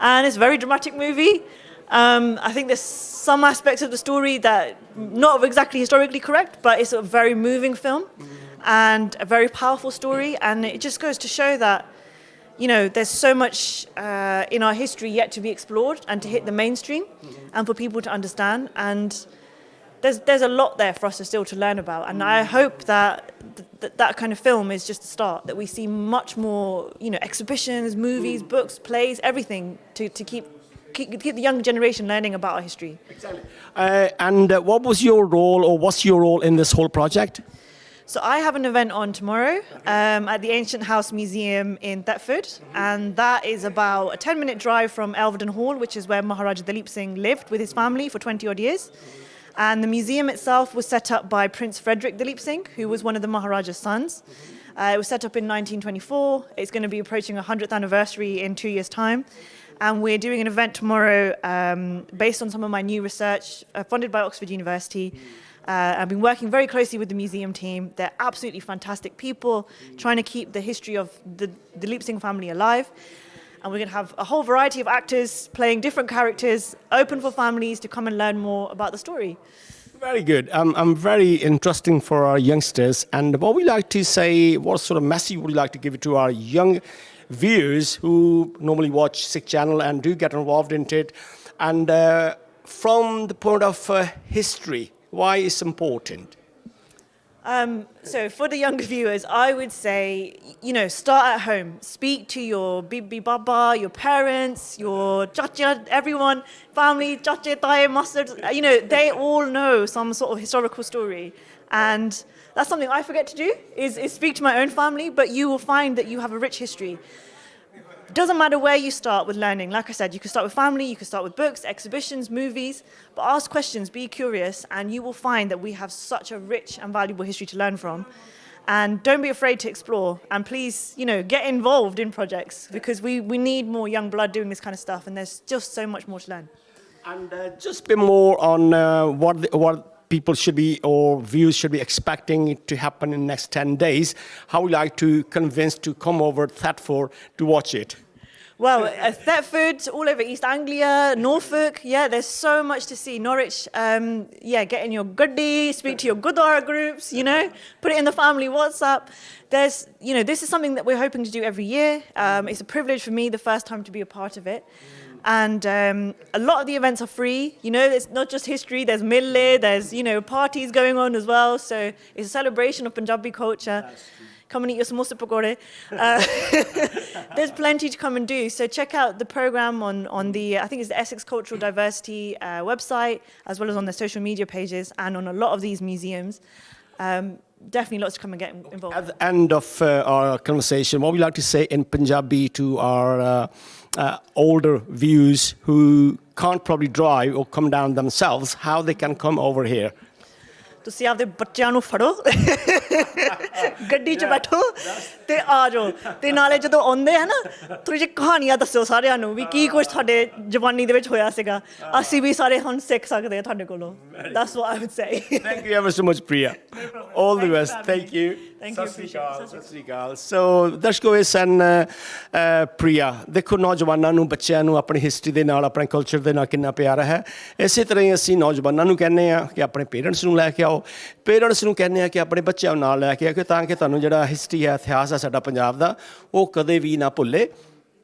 And it's a very dramatic movie. I think there's some aspects of the story that not exactly historically correct, but it's a very moving film and a very powerful story. And it just goes to show that, you know, there's so much in our history yet to be explored and to hit the mainstream and for people to understand. And there's a lot there for us still to learn about. And I hope that that kind of film is just the start, that we see much more, you know, exhibitions, movies, books, plays, everything to keep the young generation learning about our history. Exactly. And what was your role, or what's your role in this whole project? So I have an event on tomorrow at the Ancient House Museum in Thetford, and that is about a 10-minute drive from Elvedon Hall, which is where Maharaja Dalip Singh lived with his family for 20-odd years. And the museum itself was set up by Prince Frederick Dalip Singh, who was one of the Maharaja's sons. It was set up in 1924. It's going to be approaching 100th anniversary in 2 years' time. And we're doing an event tomorrow based on some of my new research, funded by Oxford University. I've been working very closely with the museum team. They're absolutely fantastic people, trying to keep the history of the Dalip Singh family alive. And we're going to have a whole variety of actors playing different characters, open for families to come and learn more about the story. Very good. Very interesting for our youngsters. And what we like to say, what sort of message would you like to give to our young viewers who normally watch Sikh Channel and do get involved in it? And from the point of history, why it's important? So for the younger viewers, I would say, you know, start at home. Speak to your bibi baba, your parents, your chacha, everyone, family, chacha, taye, mustard. You know, they all know some sort of historical story. And that's something I forget to do, is speak to my own family, but you will find that you have a rich history. It doesn't matter where you start with learning. Like I said, you can start with family, you can start with books, exhibitions, movies, but ask questions, be curious, and you will find that we have such a rich and valuable history to learn from. And don't be afraid to explore. And please, get involved in projects, because we need more young blood doing this kind of stuff, and there's just so much more to learn. And just a bit more on what people should be, or viewers should be expecting to happen in the next 10 days. How would you like to convince to come over to Thetford to watch it? Well, Thetford, all over East Anglia, Norfolk, there's so much to see. Norwich, get in your goodie, speak to your Gurdwara groups, put it in the family WhatsApp. There's, this is something that we're hoping to do every year. It's a privilege for me, the first time to be a part of it. And a lot of the events are free. It's not just history, there's Mille, there's, parties going on as well. So it's a celebration of Punjabi culture. Come and eat your samosa pakode. There's plenty to come and do. So check out the program on the, I think it's the Essex Cultural Diversity website, as well as on their social media pages and on a lot of these museums. Definitely lots to come and get involved. At the end of our conversation, what would you like to say in Punjabi to our older viewers who can't probably drive or come down themselves, how they can come over here? ਤੁਸੀਂ ਆਪਦੇ ਬੱਚਿਆਂ ਨੂੰ ਫੜੋ ਗੱਡੀ 'ਚ ਬੈਠੋ ਤੇ ਆ ਜਾਓ ਤੇ ਨਾਲੇ ਜਦੋਂ ਆਉਂਦੇ ਆ ਨਾ ਥੋੜ੍ਹੀ ਜਿਹੀ ਕਹਾਣੀਆਂ ਦੱਸਿਓ ਸਾਰਿਆਂ ਨੂੰ ਵੀ ਕੀ ਕੁਝ ਤੁਹਾਡੇ ਜਵਾਨੀ ਦੇ ਵਿੱਚ ਹੋਇਆ ਸੀਗਾ ਅਸੀਂ ਵੀ ਸਾਰੇ ਹੁਣ ਸਿੱਖ ਸਕਦੇ ਆ ਤੁਹਾਡੇ ਕੋਲੋਂ that's what I would say. Thank you ever so much, Priya. All the best. Thank you. Thank you. ਸਤਿ ਸ਼੍ਰੀ ਅਕਾਲ. So ਦਰਸ਼ਕੋ ਇਹ ਸਨ ਪ੍ਰਿਆ. ਦੇਖੋ ਨੌਜਵਾਨਾਂ ਨੂੰ, ਬੱਚਿਆਂ ਨੂੰ ਆਪਣੀ ਹਿਸਟਰੀ ਦੇ ਨਾਲ, ਆਪਣੇ ਕਲਚਰ ਦੇ ਨਾਲ ਕਿੰਨਾ ਪਿਆਰ ਹੈ। ਇਸੇ ਤਰ੍ਹਾਂ ਹੀ ਅਸੀਂ ਨੌਜਵਾਨਾਂ ਨੂੰ ਕਹਿੰਦੇ ਹਾਂ ਕਿ ਆਪਣੇ ਪੇਰੈਂਟਸ ਨੂੰ ਲੈ ਕੇ ਆਓ, ਪੇਰੈਂਟਸ ਨੂੰ ਕਹਿੰਦੇ ਹਾਂ ਕਿ ਆਪਣੇ ਬੱਚਿਆਂ ਨੂੰ ਨਾਲ ਲੈ ਕੇ ਆਓ, ਤਾਂ ਕਿ ਤੁਹਾਨੂੰ ਜਿਹੜਾ ਹਿਸਟਰੀ ਹੈ, ਇਤਿਹਾਸ ਹੈ ਸਾਡਾ ਪੰਜਾਬ ਦਾ, ਉਹ ਕਦੇ ਵੀ ਨਾ ਭੁੱਲੇ।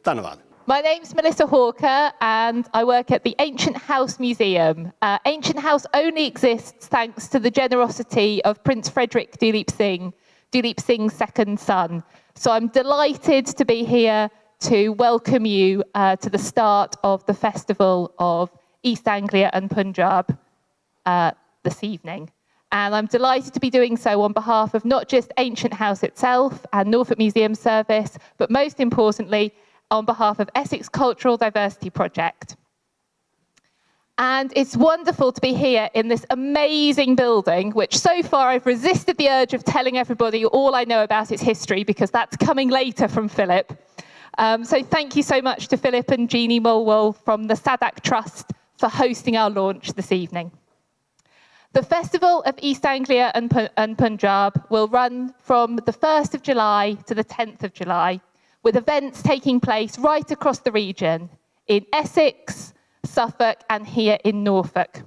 ਧੰਨਵਾਦ। My name's Melissa Hawker and I work at the Ancient House Museum. Ancient House only exists thanks to the generosity of Prince Frederick Duleep Singh's second son. So I'm delighted to be here to welcome you to the start of the Festival of East Anglia and Punjab this evening. And I'm delighted to be doing so on behalf of not just Ancient House itself and Norfolk Museum Service, but most importantly, on behalf of Essex Cultural Diversity Project. And it's wonderful to be here in this amazing building, which so far I've resisted the urge of telling everybody all I know about its history, because that's coming later from Philip. So thank you so much to Philip and Jeannie Mulwell from the Sadak Trust for hosting our launch this evening. The Festival of East Anglia and Punjab will run from the 1st of July to the 10th of July, with events taking place right across the region in Essex, Suffolk, and here in Norfolk.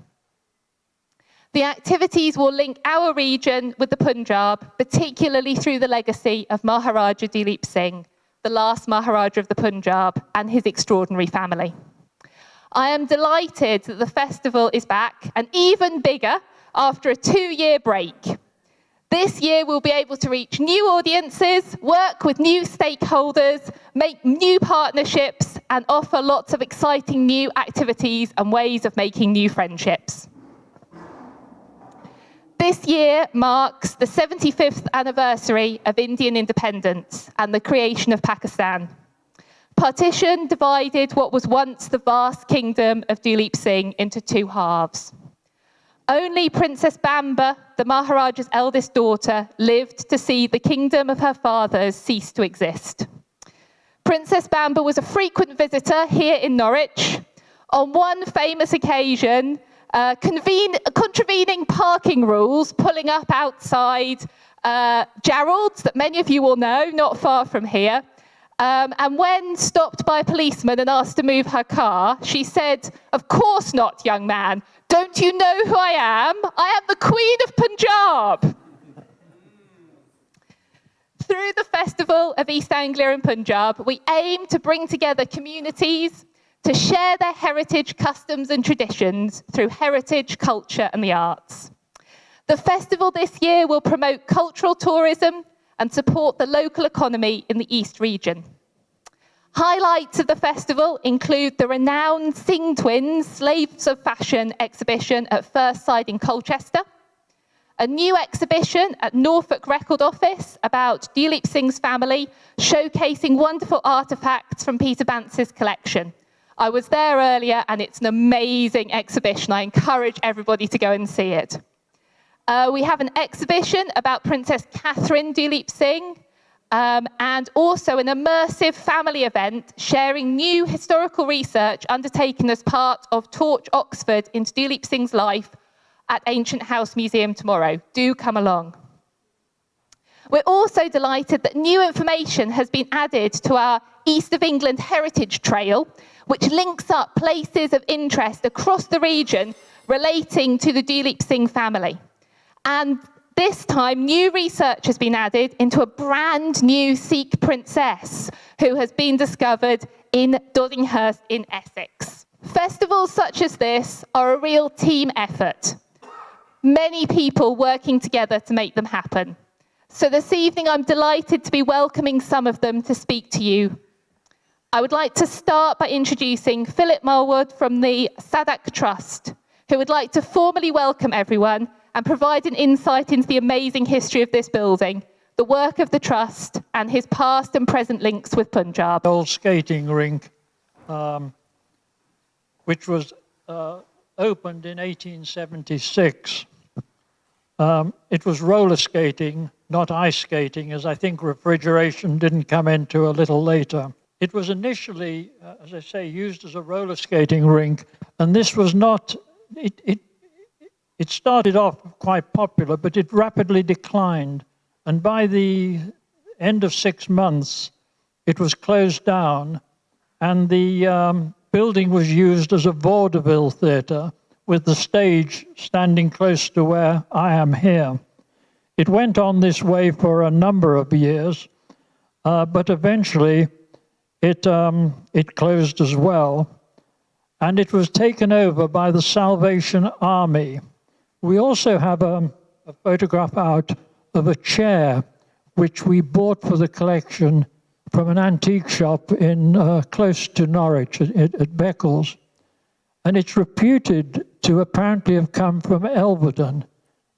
The activities will link our region with the Punjab, particularly through the legacy of Maharaja Duleep Singh, the last Maharaja of the Punjab, and his extraordinary family. I am delighted that the festival is back, and even bigger after a 2-year break. This year we'll be able to reach new audiences, work with new stakeholders, make new partnerships, and offer lots of exciting new activities and ways of making new friendships. This year marks the 75th anniversary of Indian independence and the creation of Pakistan. Partition divided what was once the vast kingdom of Duleep Singh into 2 halves. Only Princess Bamba, the Maharaja's eldest daughter, lived to see the kingdom of her fathers cease to exist. Princess Bamba was a frequent visitor here in Norwich. On one famous occasion, contravening parking rules, pulling up outside Gerald's, that many of you will know, not far from here. And when stopped by a policeman and asked to move her car, she said, "Of course not, young man. Don't you know who I am? I am the Queen of Punjab." Through the Festival of East Anglia and Punjab, we aim to bring together communities to share their heritage, customs and traditions through heritage, culture and the arts. The festival this year will promote cultural tourism and support the local economy in the East region. Highlights of the festival include the renowned Singh Twins Slaves of Fashion exhibition at Firstside in Colchester, a new exhibition at Norfolk Record Office about Duleep Singh's family, showcasing wonderful artefacts from Peter Bantz's collection. I was there earlier, and it's an amazing exhibition. I encourage everybody to go and see it. We have an exhibition about Princess Catherine Duleep Singh, and also an immersive family event sharing new historical research undertaken as part of Torch Oxford into Duleep Singh's life at Ancient House Museum tomorrow. Do come along. We're also delighted that new information has been added to our East of England Heritage Trail, which links up places of interest across the region relating to the Duleep Singh family. And this time, new research has been added into a brand new Sikh princess who has been discovered in Doddinghurst in Essex. Festivals such as this are a real team effort. Many people working together to make them happen. So this evening, I'm delighted to be welcoming some of them to speak to you. I would like to start by introducing Philip Marwood from the Sadak Trust, who would like to formally welcome everyone and provide an insight into the amazing history of this building, the work of the Trust, and his past and present links with Punjab. Old skating rink, which was opened in 1876. It was roller skating, not ice skating, as I think refrigeration didn't come into a little later. It was initially, as I say, used as a roller skating rink, and this was not, it started off quite popular, but it rapidly declined. And by the end of 6 months, it was closed down, and the building was used as a vaudeville theatre, with the stage standing close to where I am here. It went on this way for a number of years, but eventually it closed as well, and it was taken over by the Salvation Army. We also have a photograph out of a chair which we bought for the collection from an antique shop in close to Norwich at Beccles. And it's reputed to apparently have come from Elvedon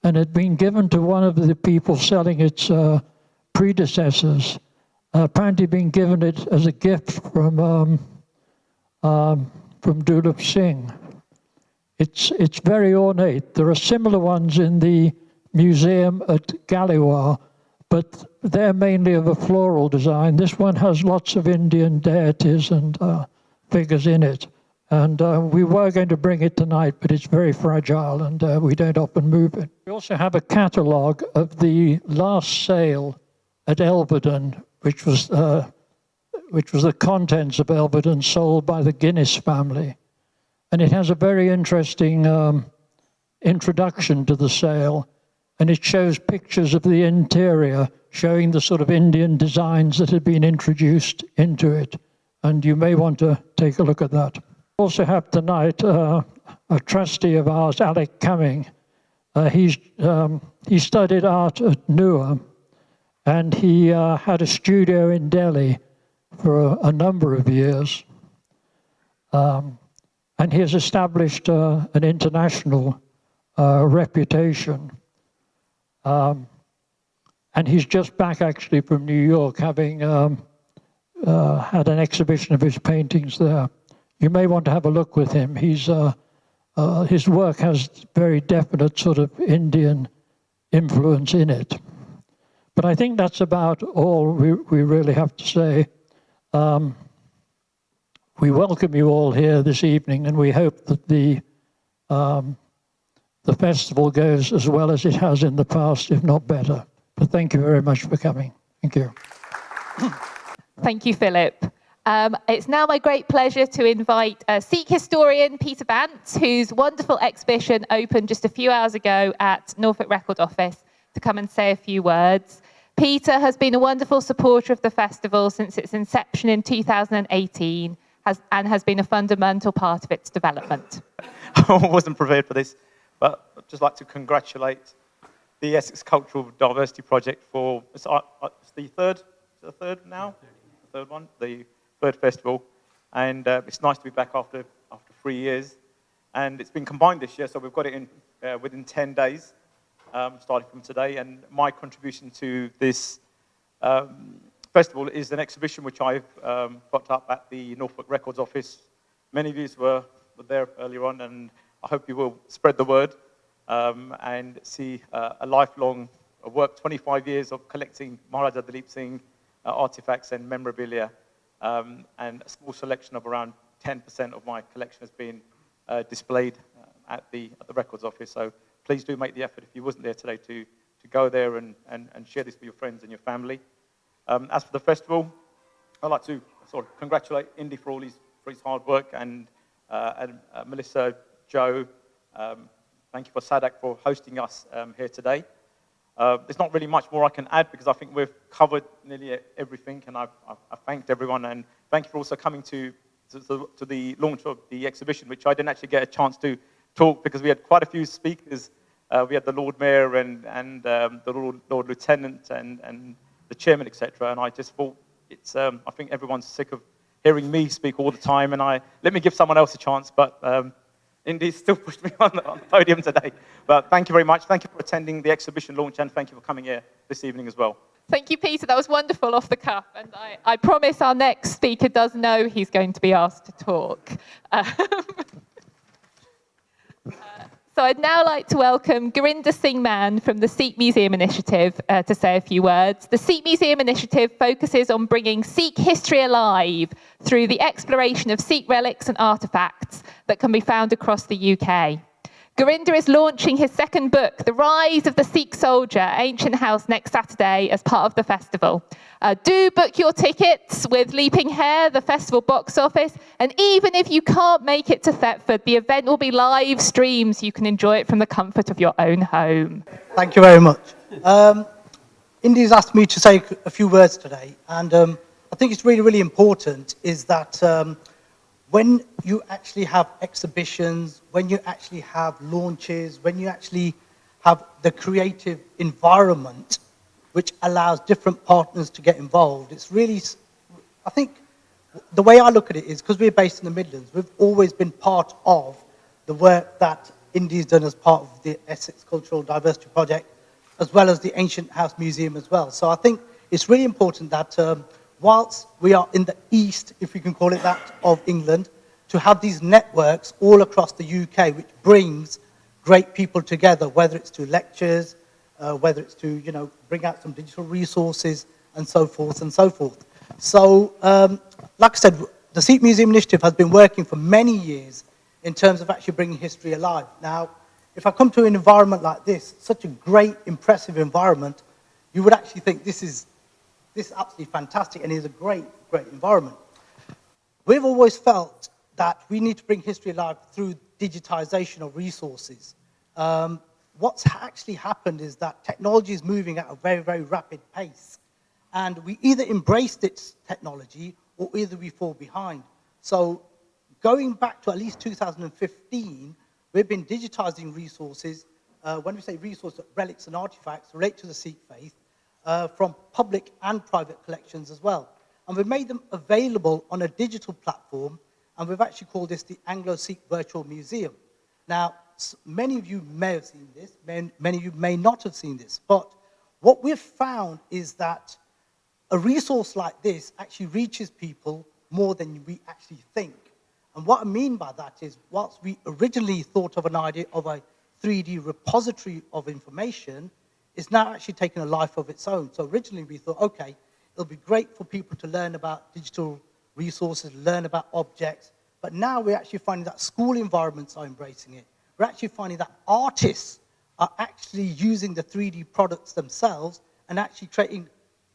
and had been given to one of the people selling its predecessors, apparently being given it as a gift from Duleep Singh. It's very ornate. There are similar ones in the museum at Galiwar, but they're mainly of a floral design. This one has lots of Indian deities and figures in it. And we were going to bring it tonight, but it's very fragile and we don't often move it. We also have a catalogue of the last sale at Elvedon, which was the contents of Elvedon sold by the Guinness family. And it has a very interesting introduction to the sale, and it shows pictures of the interior, showing the sort of Indian designs that had been introduced into it. And you may want to take a look at that. We also have tonight a trustee of ours, Alec Cumming. He studied art at Newham, and he had a studio in Delhi for a number of years. And he has established an international reputation. And he's just back actually from New York, having had an exhibition of his paintings there. You may want to have a look with him. His work has very definite sort of Indian influence in it. But I think that's about all we really have to say. We welcome you all here this evening, and we hope that the festival goes as well as it has in the past, if not better. But thank you very much for coming. Thank you. Thank you, Philip. It's now my great pleasure to invite Sikh historian Peter Bantz, whose wonderful exhibition opened just a few hours ago at Norfolk Record Office, to come and say a few words. Peter has been a wonderful supporter of the festival since its inception in 2018, and has been a fundamental part of its development. I wasn't prepared for this, but I'd just like to congratulate the Essex Cultural Diversity Project for it's the third one, the third festival, and it's nice to be back after 3 years, and it's been combined this year, so we've got it in within 10 days, starting from today. And my contribution to this festival is an exhibition which I've got up at the Norfolk Records office. Many of you were there earlier on, and I hope you will spread the word and see a lifelong work, 25 years of collecting Maharaja Dalip Singh artifacts and memorabilia, and a small selection of around 10% of my collection has been displayed at the records office. So please do make the effort, if you wasn't there today, to go there and share this with your friends and your family. As for the festival, I'd like to sort of congratulate Indy for his hard work, and Melissa, Joe, thank you for Sadak for hosting us here today. There's not really much more I can add because I think we've covered nearly everything, and I've thanked everyone, and thank you for also coming to the launch of the exhibition, which I didn't actually get a chance to talk because we had quite a few speakers. We had the Lord Mayor and the Lord Lieutenant and the Chairman, etc. And I just thought it's I think everyone's sick of hearing me speak all the time, and let me give someone else a chance. But Indy still pushed me on the podium today. But thank you very much. Thank you for attending the exhibition launch, and thank you for coming here this evening as well. Thank you, Peter. That was wonderful off the cuff. And I promise our next speaker does know he's going to be asked to talk. So I'd now like to welcome Gurinder Singh Mann from the Sikh Museum Initiative to say a few words. The Sikh Museum Initiative focuses on bringing Sikh history alive through the exploration of Sikh relics and artefacts that can be found across the UK. Gurinder is launching his second book, The Rise of the Sikh Soldier, Ancient House, next Saturday as part of the festival. Do book your tickets with Leaping Hare, the festival box office, and even if you can't make it to Thetford, the event will be live streamed so you can enjoy it from the comfort of your own home. Thank you very much. Indy's asked me to say a few words today, and I think it's really, really important is that when you actually have exhibitions, when you actually have launches, when you actually have the creative environment which allows different partners to get involved, it's really, I think the way I look at it is because we're based in the Midlands, we've always been part of the work that Indy's done as part of the Essex Cultural Diversity Project, as well as the Ancient House Museum as well. So I think it's really important that whilst we are in the east, if we can call it that, of England, to have these networks all across the UK, which brings great people together, whether it's to lectures, whether it's to, bring out some digital resources, and so forth and so forth. So, like I said, the Sikh Museum Initiative has been working for many years in terms of actually bringing history alive. Now, if I come to an environment like this, such a great, impressive environment, you would actually think this is absolutely fantastic and is a great, great environment. We've always felt that we need to bring history alive through digitization of resources. What's actually happened is that technology is moving at a very, very rapid pace. And we either embrace its technology or either we fall behind. So going back to at least 2015, we've been digitizing resources. When we say resources, relics and artifacts relate to the Sikh faith, from public and private collections as well. And we've made them available on a digital platform, and we've actually called this the Anglo-Sikh Virtual Museum. Now, many of you may have seen this, many of you may not have seen this, but what we've found is that a resource like this actually reaches people more than we actually think. And what I mean by that is, whilst we originally thought of an idea of a 3D repository of information, it's now actually taken a life of its own. So originally we thought, okay, it'll be great for people to learn about digital resources, learn about objects, but now we're actually finding that school environments are embracing it. We're actually finding that artists are actually using the 3D products themselves and actually creating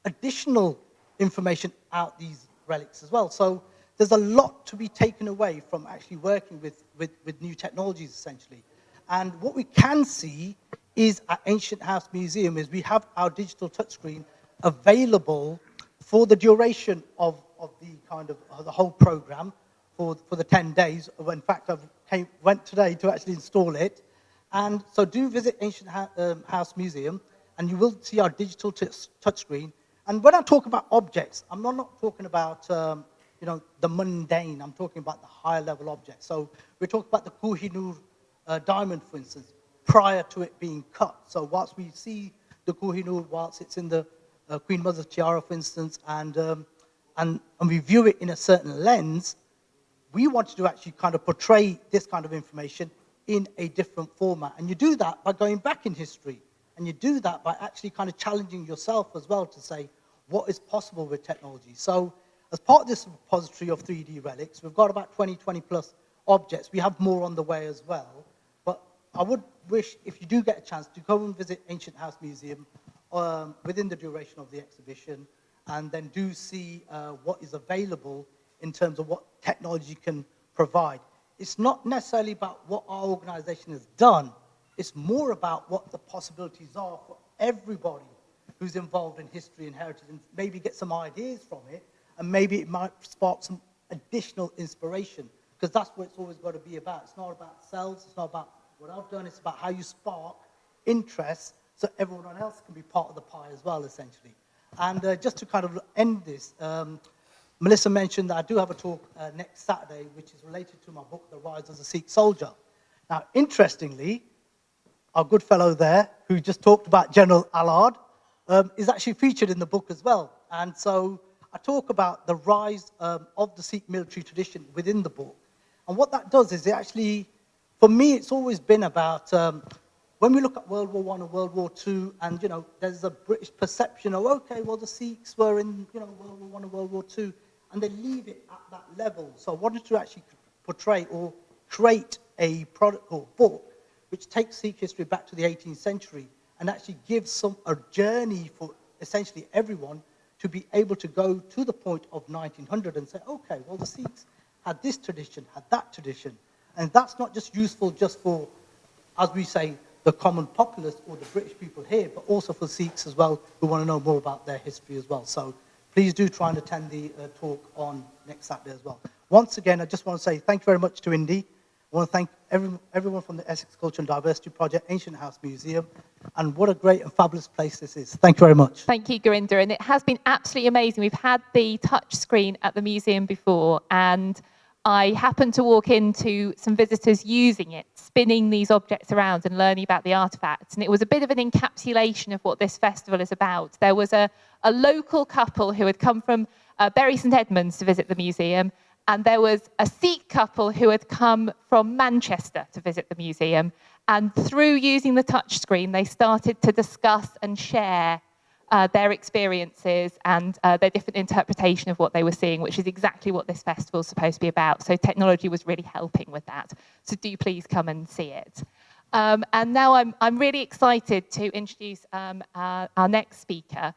additional information out these relics as well. So there's a lot to be taken away from actually working with new technologies, essentially. And what we can see is at Ancient House Museum is we have our digital touchscreen available for the duration of the kind of the whole program for the 10 days. In fact, I went today to actually install it. And so do visit Ancient House Museum, and you will see our digital touchscreen. And when I talk about objects, I'm not talking about the mundane. I'm talking about the higher level objects. So we're talking about the Kohinoor diamond, for instance. prior to it being cut. So whilst we see the Kohinoor, whilst it's in the Queen Mother's tiara, for instance, and we view it in a certain lens, we wanted to actually kind of portray this kind of information in a different format. And you do that by going back in history. And you do that by actually kind of challenging yourself as well to say, what is possible with technology? So as part of this repository of 3D relics, we've got about 20 plus objects. We have more on the way as well. But I would wish, if you do get a chance, to go and visit Ancient House Museum within the duration of the exhibition, and then do see what is available in terms of what technology can provide. It's not necessarily about what our organization has done. It's more about what the possibilities are for everybody who's involved in history and heritage, and maybe get some ideas from it, and maybe it might spark some additional inspiration, because that's what it's always got to be about. It's not about selves, it's not about what I've done, it's about how you spark interest so everyone else can be part of the pie as well, essentially. And just to kind of end this, Melissa mentioned that I do have a talk next Saturday, which is related to my book, The Rise as a Sikh Soldier. Now, interestingly, our good fellow there, who just talked about General Allard, is actually featured in the book as well. And so I talk about the rise of the Sikh military tradition within the book. And what that does is it actually, for me, it's always been about, when we look at World War I and World War II, and, there's a British perception of, okay, well, the Sikhs were in, World War I and World War II, and they leave it at that level. So I wanted to actually portray or create a product or book which takes Sikh history back to the 18th century and actually gives a journey for essentially everyone to be able to go to the point of 1900 and say, okay, well, the Sikhs had this tradition, had that tradition. And that's not just useful just for, as we say, the common populace or the British people here, but also for Sikhs as well who want to know more about their history as well. So please do try and attend the talk on next Saturday as well. Once again, I just want to say thank you very much to Indy. I want to thank everyone from the Essex Culture and Diversity Project, Ancient House Museum, and what a great and fabulous place this is. Thank you very much. Thank you, Gurinder. And it has been absolutely amazing. We've had the touch screen at the museum before, and I happened to walk into some visitors using it, spinning these objects around and learning about the artifacts. And it was a bit of an encapsulation of what this festival is about. There was a local couple who had come from Bury St Edmunds to visit the museum, and there was a Sikh couple who had come from Manchester to visit the museum. And through using the touchscreen, they started to discuss and share their experiences and their different interpretation of what they were seeing, which is exactly what this festival is supposed to be about. So technology was really helping with that. So do please come and see it. And now I'm really excited to introduce our next speaker,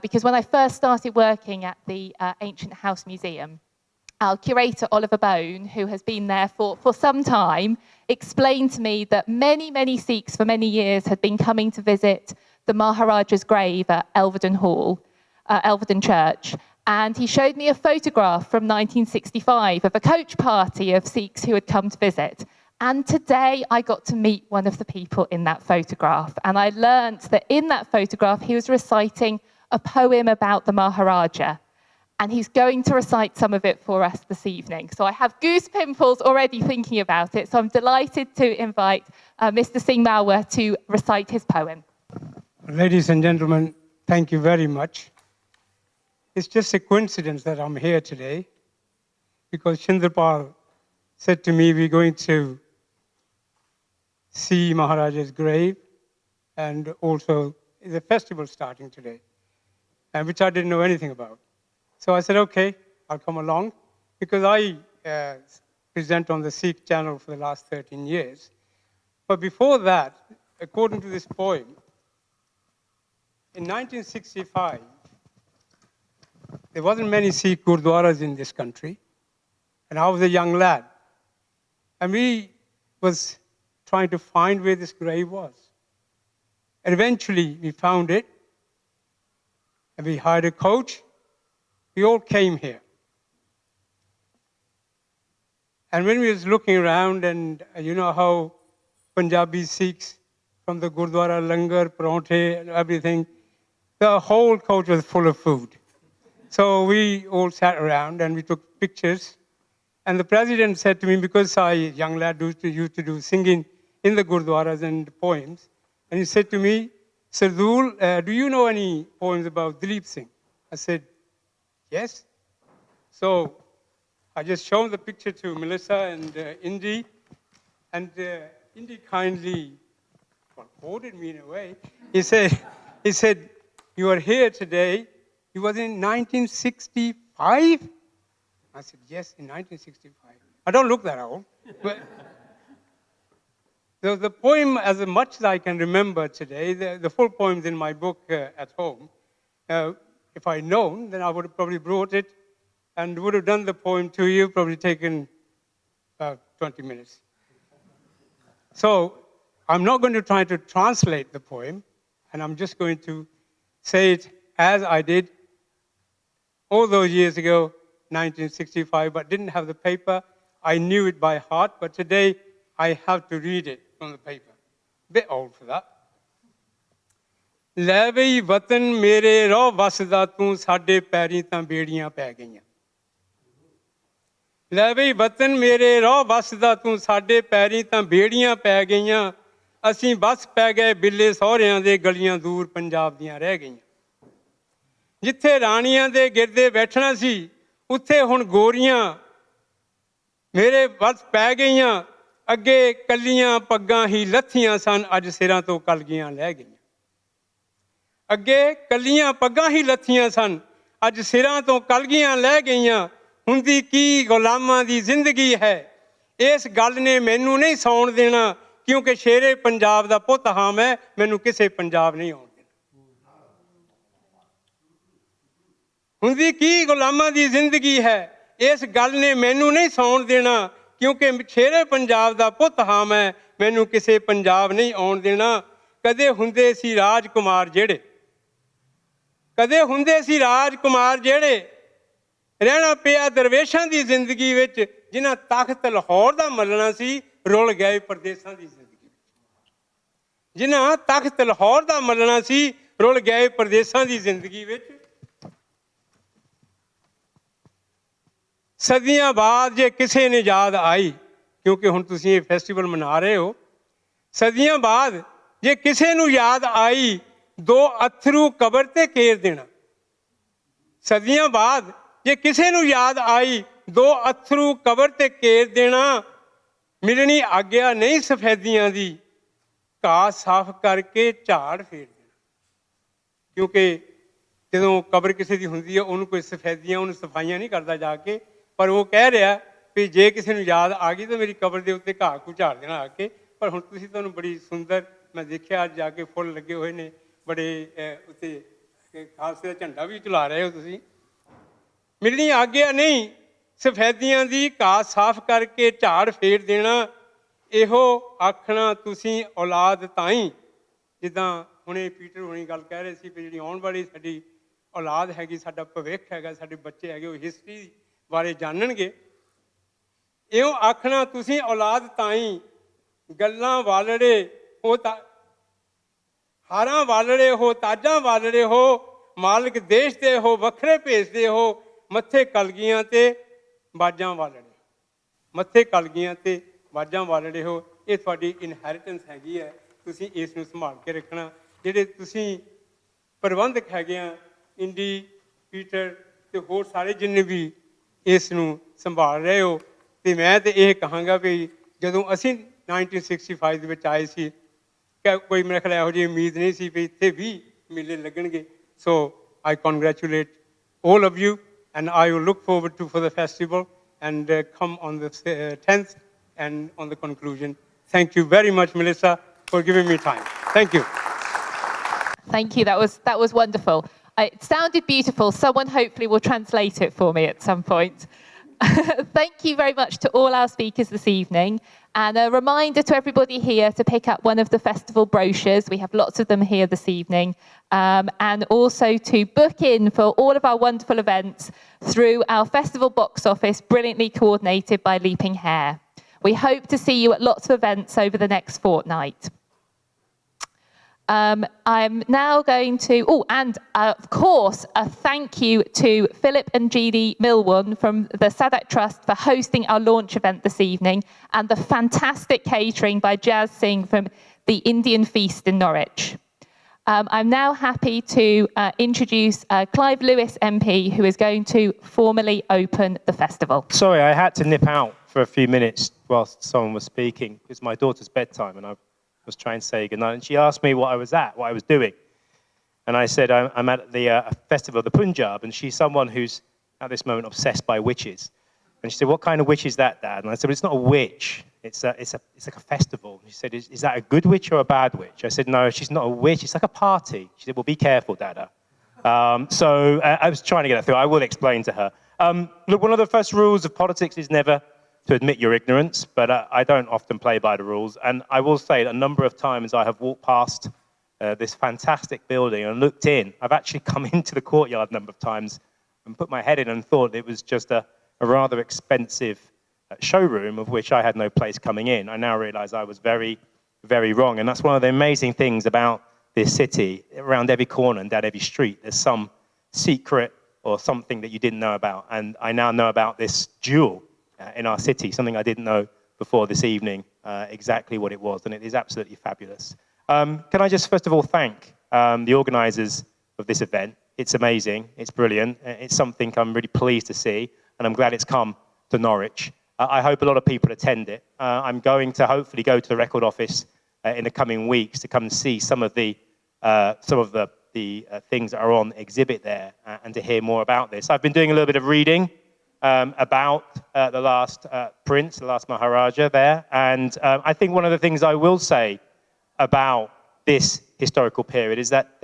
because when I first started working at the Ancient House Museum, our curator, Oliver Bone, who has been there for some time, explained to me that many Sikhs for many years had been coming to visit the Maharaja's grave at Elvedon Church. And he showed me a photograph from 1965 of a coach party of Sikhs who had come to visit. And today I got to meet one of the people in that photograph. And I learnt that in that photograph, he was reciting a poem about the Maharaja. And he's going to recite some of it for us this evening. So I have goose pimples already thinking about it. So I'm delighted to invite Mr. Singh Malwa to recite his poem. Ladies and gentlemen, thank you very much. It's just a coincidence that I'm here today, because Chindrapal said to me, we're going to see Maharaja's grave, and also there's a festival starting today, which I didn't know anything about. So I said, okay, I'll come along, because I present on the Sikh channel for the last 13 years. But before that, according to this poem, in 1965, there wasn't many Sikh gurdwaras in this country, and I was a young lad. And we was trying to find where this grave was. And eventually we found it, and we hired a coach. We all came here. And when we was looking around, and you know how Punjabi Sikhs from the Gurdwara, langar, paronte, and everything, the whole coach was full of food. So we all sat around and we took pictures. And the president said to me, because I, young lad, used to do singing, in the gurdwaras and poems. And he said to me, Sardul, do you know any poems about Dilip Singh? I said, yes. So I just showed the picture to Melissa and Indy, and Indy kindly quoted me in a way. He said, you are here today. He was in 1965? I said, yes, in 1965. I don't look that old. But the poem, as much as I can remember today, the full poem's in my book at home. If I'd known, then I would have probably brought it and would have done the poem to you, probably taken 20 minutes. So I'm not going to try to translate the poem, and I'm just going to say it as I did all those years ago, 1965, but didn't have the paper. I knew it by heart, but today I have to read it from the paper. Bit old for that. ਲੈ ਬਈ ਵਤਨ ਮੇਰੇ ਰੋ ਵਸਦਾ ਤੂੰ ਸਾਡੇ ਪੈਰੀਂ ਤਾਂ ਬੇੜੀਆਂ ਪੈ ਗਈਆਂ ਲੈ ਬਈ ਵਤਨ ਮੇਰੇ ਰੋ ਵਸਦਾ ਤੂੰ ਸਾਡੇ ਪੈਰੀਂ ਤਾਂ ਬੇੜੀਆਂ ਪੈ ਗਈਆਂ ਅਸੀਂ ਬਸ ਪੈ ਗਏ ਬਿੱਲੇ ਸਹੁਰਿਆਂ ਦੇ ਗਲੀਆਂ ਦੂਰ ਪੰਜਾਬ ਦੀਆਂ ਰਹਿ ਗਈਆਂ ਜਿੱਥੇ ਰਾਣੀਆਂ ਦੇ ਗਿਰਦੇ ਬੈਠਣਾ ਸੀ ਉੱਥੇ ਹੁਣ ਗੋਰੀਆਂ ਮੇਰੇ ਬਸ ਪੈ ਗਈਆਂ ਅੱਗੇ ਕੱਲੀਆਂ ਪੱਗਾਂ ਹੀ ਲੱਥੀਆਂ ਸਨ ਅੱਜ ਸਿਰਾਂ ਤੋਂ ਕਲਗੀਆਂ ਲੈ ਗਈਆਂ ਅੱਗੇ ਕੱਲੀਆਂ ਪੱਗਾਂ ਹੀ ਲੱਥੀਆਂ ਸਨ ਅੱਜ ਸਿਰਾਂ ਤੋਂ ਕਲਗੀਆਂ ਲੈ ਗਈਆਂ ਹੁੰਦੀ ਕੀ ਗੁਲਾਮਾਂ ਦੀ ਜ਼ਿੰਦਗੀ ਹੈ ਇਸ ਗੱਲ ਨੇ ਮੈਨੂੰ ਨਹੀਂ ਸੌਣ ਦੇਣਾ ਕਿਉਂਕਿ ਸ਼ੇਰੇ ਪੰਜਾਬ ਦਾ ਪੁੱਤ ਹਾਂ ਮੈਂ ਮੈਨੂੰ ਕਿਸੇ ਪੰਜਾਬ ਨਹੀਂ ਆਉਣ ਦੇਣਾ ਹੁੰਦੀ ਕੀ ਗੁਲਾਮਾਂ ਦੀ ਜ਼ਿੰਦਗੀ ਹੈ ਇਸ ਗੱਲ ਨੇ ਮੈਨੂੰ ਨਹੀਂ ਸੌਣ ਦੇਣਾ ਕਿਉਂਕਿ ਸ਼ੇਰੇ ਪੰਜਾਬ ਦਾ ਪੁੱਤ ਹਾਂ ਮੈਂ ਮੈਨੂੰ ਕਿਸੇ ਪੰਜਾਬ ਨਹੀਂ ਆਉਣ ਦੇਣਾ ਕਦੇ ਹੁੰਦੇ ਸੀ ਰਾਜਕੁਮਾਰ ਜਿਹੜੇ ਕਦੇ ਹੁੰਦੇ ਸੀ ਰਾਜਕੁਮਾਰ ਜਿਹੜੇ ਰਹਿਣਾ ਪਿਆ ਦਰਵੇਸ਼ਾਂ ਦੀ ਜ਼ਿੰਦਗੀ ਵਿੱਚ ਜਿਨ੍ਹਾਂ ਤਖਤ ਲਾਹੌਰ ਦਾ ਮੱਲਣਾ ਸੀ ਰੁਲ ਗਏ ਪਰਦੇਸਾਂ ਦੀ ਜ਼ਿੰਦਗੀ ਵਿੱਚ ਜਿਨ੍ਹਾਂ ਤਖਤ ਲਾਹੌਰ ਦਾ ਮੱਲਣਾ ਸੀ ਰੁਲ ਗਏ ਪਰਦੇਸਾਂ ਦੀ ਜ਼ਿੰਦਗੀ ਵਿੱਚ ਸਦੀਆਂ ਬਾਅਦ ਜੇ ਕਿਸੇ ਨੇ ਯਾਦ ਆਈ ਕਿਉਂਕਿ ਹੁਣ ਤੁਸੀਂ ਇਹ ਫੈਸਟੀਵਲ ਮਨਾ ਰਹੇ ਹੋ ਸਦੀਆਂ ਬਾਅਦ ਜੇ ਕਿਸੇ ਨੂੰ ਯਾਦ ਆਈ ਦੋ ਅਥਰੂ ਕਬਰ ਤੇ ਕੇਰ ਦੇਣਾ ਸਦੀਆਂ ਬਾਅਦ ਜੇ ਕਿਸੇ ਨੂੰ ਯਾਦ ਆਈ ਦੋ ਅਥਰੂ ਕਬਰ ਤੇ ਕੇਰ ਦੇਣਾ ਮਿਲਣੀ ਆਗਿਆ ਨਹੀਂ ਸਫੈਦੀਆਂ ਦੀ ਘਾਹ ਸਾਫ਼ ਕਰਕੇ ਝਾੜ ਫੇਰ ਦੇਣਾ ਕਿਉਂਕਿ ਜਦੋਂ ਕਬਰ ਕਿਸੇ ਦੀ ਹੁੰਦੀ ਹੈ ਉਹਨੂੰ ਕੋਈ ਸਫੈਦੀਆਂ ਉਹਨੂੰ ਸਫਾਈਆਂ ਨਹੀਂ ਕਰਦਾ ਜਾ ਕੇ ਪਰ ਉਹ ਕਹਿ ਰਿਹਾ ਵੀ ਜੇ ਕਿਸੇ ਨੂੰ ਯਾਦ ਆ ਗਈ ਤਾਂ ਮੇਰੀ ਕਬਰ ਦੇ ਉੱਤੇ ਘਾਹ ਘੂ ਝਾੜ ਦੇਣਾ ਆ ਕੇ ਪਰ ਹੁਣ ਤੁਸੀਂ ਤੁਹਾਨੂੰ ਬੜੀ ਸੁੰਦਰ ਮੈਂ ਦੇਖਿਆ ਅੱਜ ਜਾ ਕੇ ਫੁੱਲ ਲੱਗੇ ਹੋਏ ਨੇ ਬੜੇ ਉੱਤੇ ਖਾਲਸੇ ਦਾ ਝੰਡਾ ਵੀ ਚਲਾ ਰਹੇ ਹੋ ਤੁਸੀਂ ਮਿਲਣੀ ਆਗਿਆ ਨਹੀਂ ਸਫੈਦੀਆਂ ਦੀ ਘਾਹ ਸਾਫ਼ ਕਰਕੇ ਝਾੜ ਫੇਰ ਦੇਣਾ ਇਹੋ ਆਖਣਾ ਤੁਸੀਂ ਔਲਾਦ ਤਾਈਂ ਜਿੱਦਾਂ ਹੁਣੇ ਪੀਟਰ ਹੁਣੀ ਗੱਲ ਕਹਿ ਰਹੇ ਸੀ ਵੀ ਜਿਹੜੀ ਆਉਣ ਵਾਲੀ ਸਾਡੀ ਔਲਾਦ ਹੈਗੀ ਸਾਡਾ ਭਵਿੱਖ ਹੈਗਾ ਸਾਡੇ ਬੱਚੇ ਹੈਗੇ ਉਹ ਹਿਸਟਰੀ ਬਾਰੇ ਜਾਣਨਗੇ ਇਹੋ ਆਖਣਾ ਤੁਸੀਂ ਔਲਾਦ ਤਾਈਂ ਗੱਲਾਂ ਵਾਲੜੇ ਹੋ ਤਾਂ ਹਾਰਾਂ ਵਾਲੜੇ ਹੋ ਤਾਜਾਂ ਵਾਲੜੇ ਹੋ ਮਾਲਕ ਦੇਸ਼ ਦੇ ਹੋ ਵੱਖਰੇ ਭੇਜਦੇ ਹੋ ਮੱਥੇ ਕਲਗੀਆਂ ਤੇ ਬਾਜਾਂ ਵਾਲੜੇ ਮੱਥੇ ਕਲਗੀਆਂ ਤੇ ਬਾਜਾਂ ਵਾਲੜੇ ਹੋ ਇਹ ਤੁਹਾਡੀ ਇਨਹੈਰੀਟੈਂਸ ਹੈਗੀ ਹੈ ਤੁਸੀਂ ਇਸ ਨੂੰ ਸੰਭਾਲ ਕੇ ਰੱਖਣਾ ਜਿਹੜੇ ਤੁਸੀਂ ਪ੍ਰਬੰਧਕ ਹੈਗੇ ਆ ਇੰਡੀ ਪੀਟਰ ਤੇ ਹੋਰ ਸਾਰੇ ਜਿੰਨੇ ਵੀ ਇਸ ਨੂੰ ਸੰਭਾਲ ਰਹੇ ਹੋ ਤੇ ਮੈਂ ਤੇ ਇਹ ਕਹਾਂਗਾ ਵੀ ਜਦੋਂ ਅਸੀਂ 1965 ਦੇ ਵਿੱਚ ਆਏ ਸੀ ਕੋਈ ਮੇਰੇ ਖਿਆਲ ਇਹੋ ਜਿਹੀ ਉਮੀਦ ਨਹੀਂ ਸੀ ਵੀ ਇੱਥੇ ਵੀ ਮੇਲੇ ਲੱਗਣਗੇ so I congratulate all of you and I will look forward to for the festival and come on the 10th and on the conclusion. Thank you very much, Melissa, for giving me time. Thank you. Thank you. That was wonderful. It sounded beautiful. Someone hopefully will translate it for me at some point. Thank you very much to all our speakers this evening. And a reminder to everybody here to pick up one of the festival brochures. We have lots of them here this evening. And also to book in for all of our wonderful events through our festival box office, brilliantly coordinated by Leaping Hare. We hope to see you at lots of events over the next fortnight. I'm now going to, and of course, a thank you to Philip and Jeannie Milwan from the Sadak Trust for hosting our launch event this evening, and the fantastic catering by Jazz Singh from the Indian Feast in Norwich. I'm now happy to introduce Clive Lewis MP, who is going to formally open the festival. Sorry, I had to nip out for a few minutes whilst someone was speaking. It's my daughter's bedtime, and I was trying to say goodnight, and she asked me what I was doing. And I said, I'm at the festival of the Punjab, and she's someone who's, at this moment, obsessed by witches. And she said, what kind of witch is that, Dad? And I said, well, it's not a witch. It's like a festival. She said, is that a good witch or a bad witch? I said, no, she's not a witch. It's like a party. She said, well, be careful, Dada. So I was trying to get that through. I will explain to her. Look, one of the first rules of politics is never to admit your ignorance, but I don't often play by the rules. And I will say that a number of times I have walked past this fantastic building and looked in. I've actually come into the courtyard a number of times and put my head in and thought it was just a rather expensive showroom of which I had no place coming in. I now realize I was very, very wrong. And that's one of the amazing things about this city. Around every corner and down every street, there's some secret or something that you didn't know about. And I now know about this jewel in our city, something I didn't know before this evening, exactly what it was, and it is absolutely fabulous. Can I just first of all thank the organisers of this event? It's amazing, it's brilliant, it's something I'm really pleased to see, and I'm glad it's come to Norwich. I hope a lot of people attend it. I'm going to hopefully go to the record office in the coming weeks to come and see some of the things that are on exhibit there and to hear more about this. I've been doing a little bit of reading about the last prince, the last Maharaja there. And I think one of the things I will say about this historical period is that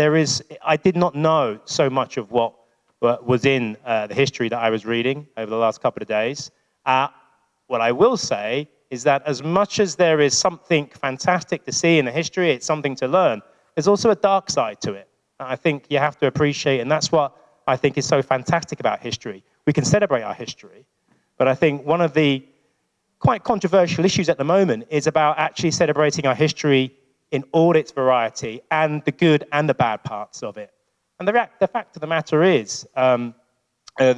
I did not know so much of what was in the history that I was reading over the last couple of days. What I will say is that as much as there is something fantastic to see in the history, it's something to learn, there's also a dark side to it. I think you have to appreciate, and that's what I think is so fantastic about history. We can celebrate our history, but I think one of the quite controversial issues at the moment is about actually celebrating our history in all its variety and the good and the bad parts of it. And the fact of the matter is, the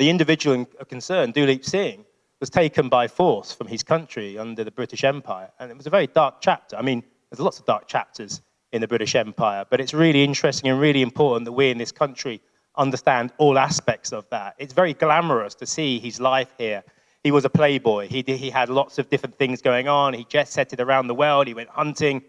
individual concerned, Duleep Singh, was taken by force from his country under the British Empire, and it was a very dark chapter. I mean, there's lots of dark chapters in the British Empire, but it's really interesting and really important that we in this country understand all aspects of that. It's very glamorous to see his life here. He was a playboy. He had lots of different things going on. He jet-setted around the world. He went hunting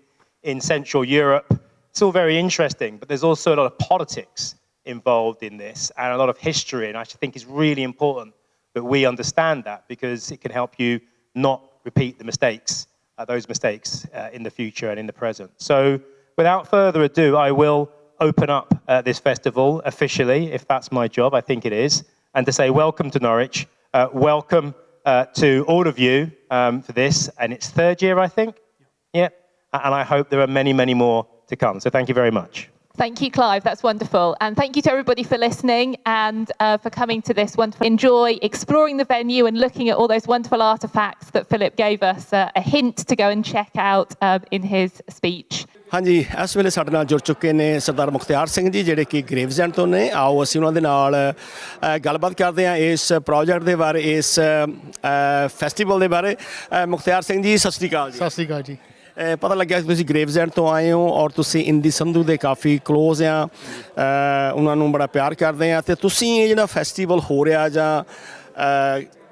in Central Europe. It's all very interesting, but there's also a lot of politics involved in this and a lot of history, and I think it's really important that we understand that because it can help you not repeat those mistakes in the future and in the present. So without further ado, I will open up this festival officially, if that's my job, I think it is, and to say welcome to Norwich, welcome to all of you for this, and it's third year, I think? Yeah, and I hope there are many, many more to come. So thank you very much. Thank you, Clive. That's wonderful. And thank you to everybody for listening and for coming to this wonderful. Enjoy exploring the venue and looking at all those wonderful artifacts that Philip gave us a hint to go and check out in his speech. ਹਾਂਜੀ ਇਸ ਵੇਲੇ ਸਾਡੇ ਨਾਲ ਜੁੜ ਚੁੱਕੇ ਨੇ ਸਰਦਾਰ ਮੁਖਤਿਆਰ ਸਿੰਘ ਜੀ ਜਿਹੜੇ ਕਿ ਗ੍ਰੇਵਜ਼ੈਂਡ ਤੋਂ ਨੇ। ਆਓ ਅਸੀਂ ਉਹਨਾਂ ਦੇ ਨਾਲ ਗੱਲਬਾਤ ਕਰਦੇ ਹਾਂ ਇਸ ਪ੍ਰੋਜੈਕਟ ਦੇ ਬਾਰੇ, ਇਸ ਫੈਸਟੀਵਲ ਦੇ ਬਾਰੇ। ਮੁਖਤਿਆਰ ਸਿੰਘ ਜੀ ਸਤਿ ਸ਼੍ਰੀ ਅਕਾਲ ਜੀ। ਸਤਿ ਸ਼੍ਰੀ ਅਕਾਲ ਜੀ। ਪਤਾ ਲੱਗਿਆ ਕਿ ਤੁਸੀਂ ਗ੍ਰੇਵਜ਼ੈਂਡ ਤੋਂ ਆਏ ਹੋ ਔਰ ਤੁਸੀਂ ਇੰਦੀ ਸੰਧੂ ਦੇ ਕਾਫੀ ਕਲੋਜ਼ ਆ, ਉਹਨਾਂ ਨੂੰ ਬੜਾ ਪਿਆਰ ਕਰਦੇ ਆ, ਅਤੇ ਤੁਸੀਂ ਇਹ ਜਿਹੜਾ ਫੈਸਟੀਵਲ ਹੋ ਰਿਹਾ ਜਾਂ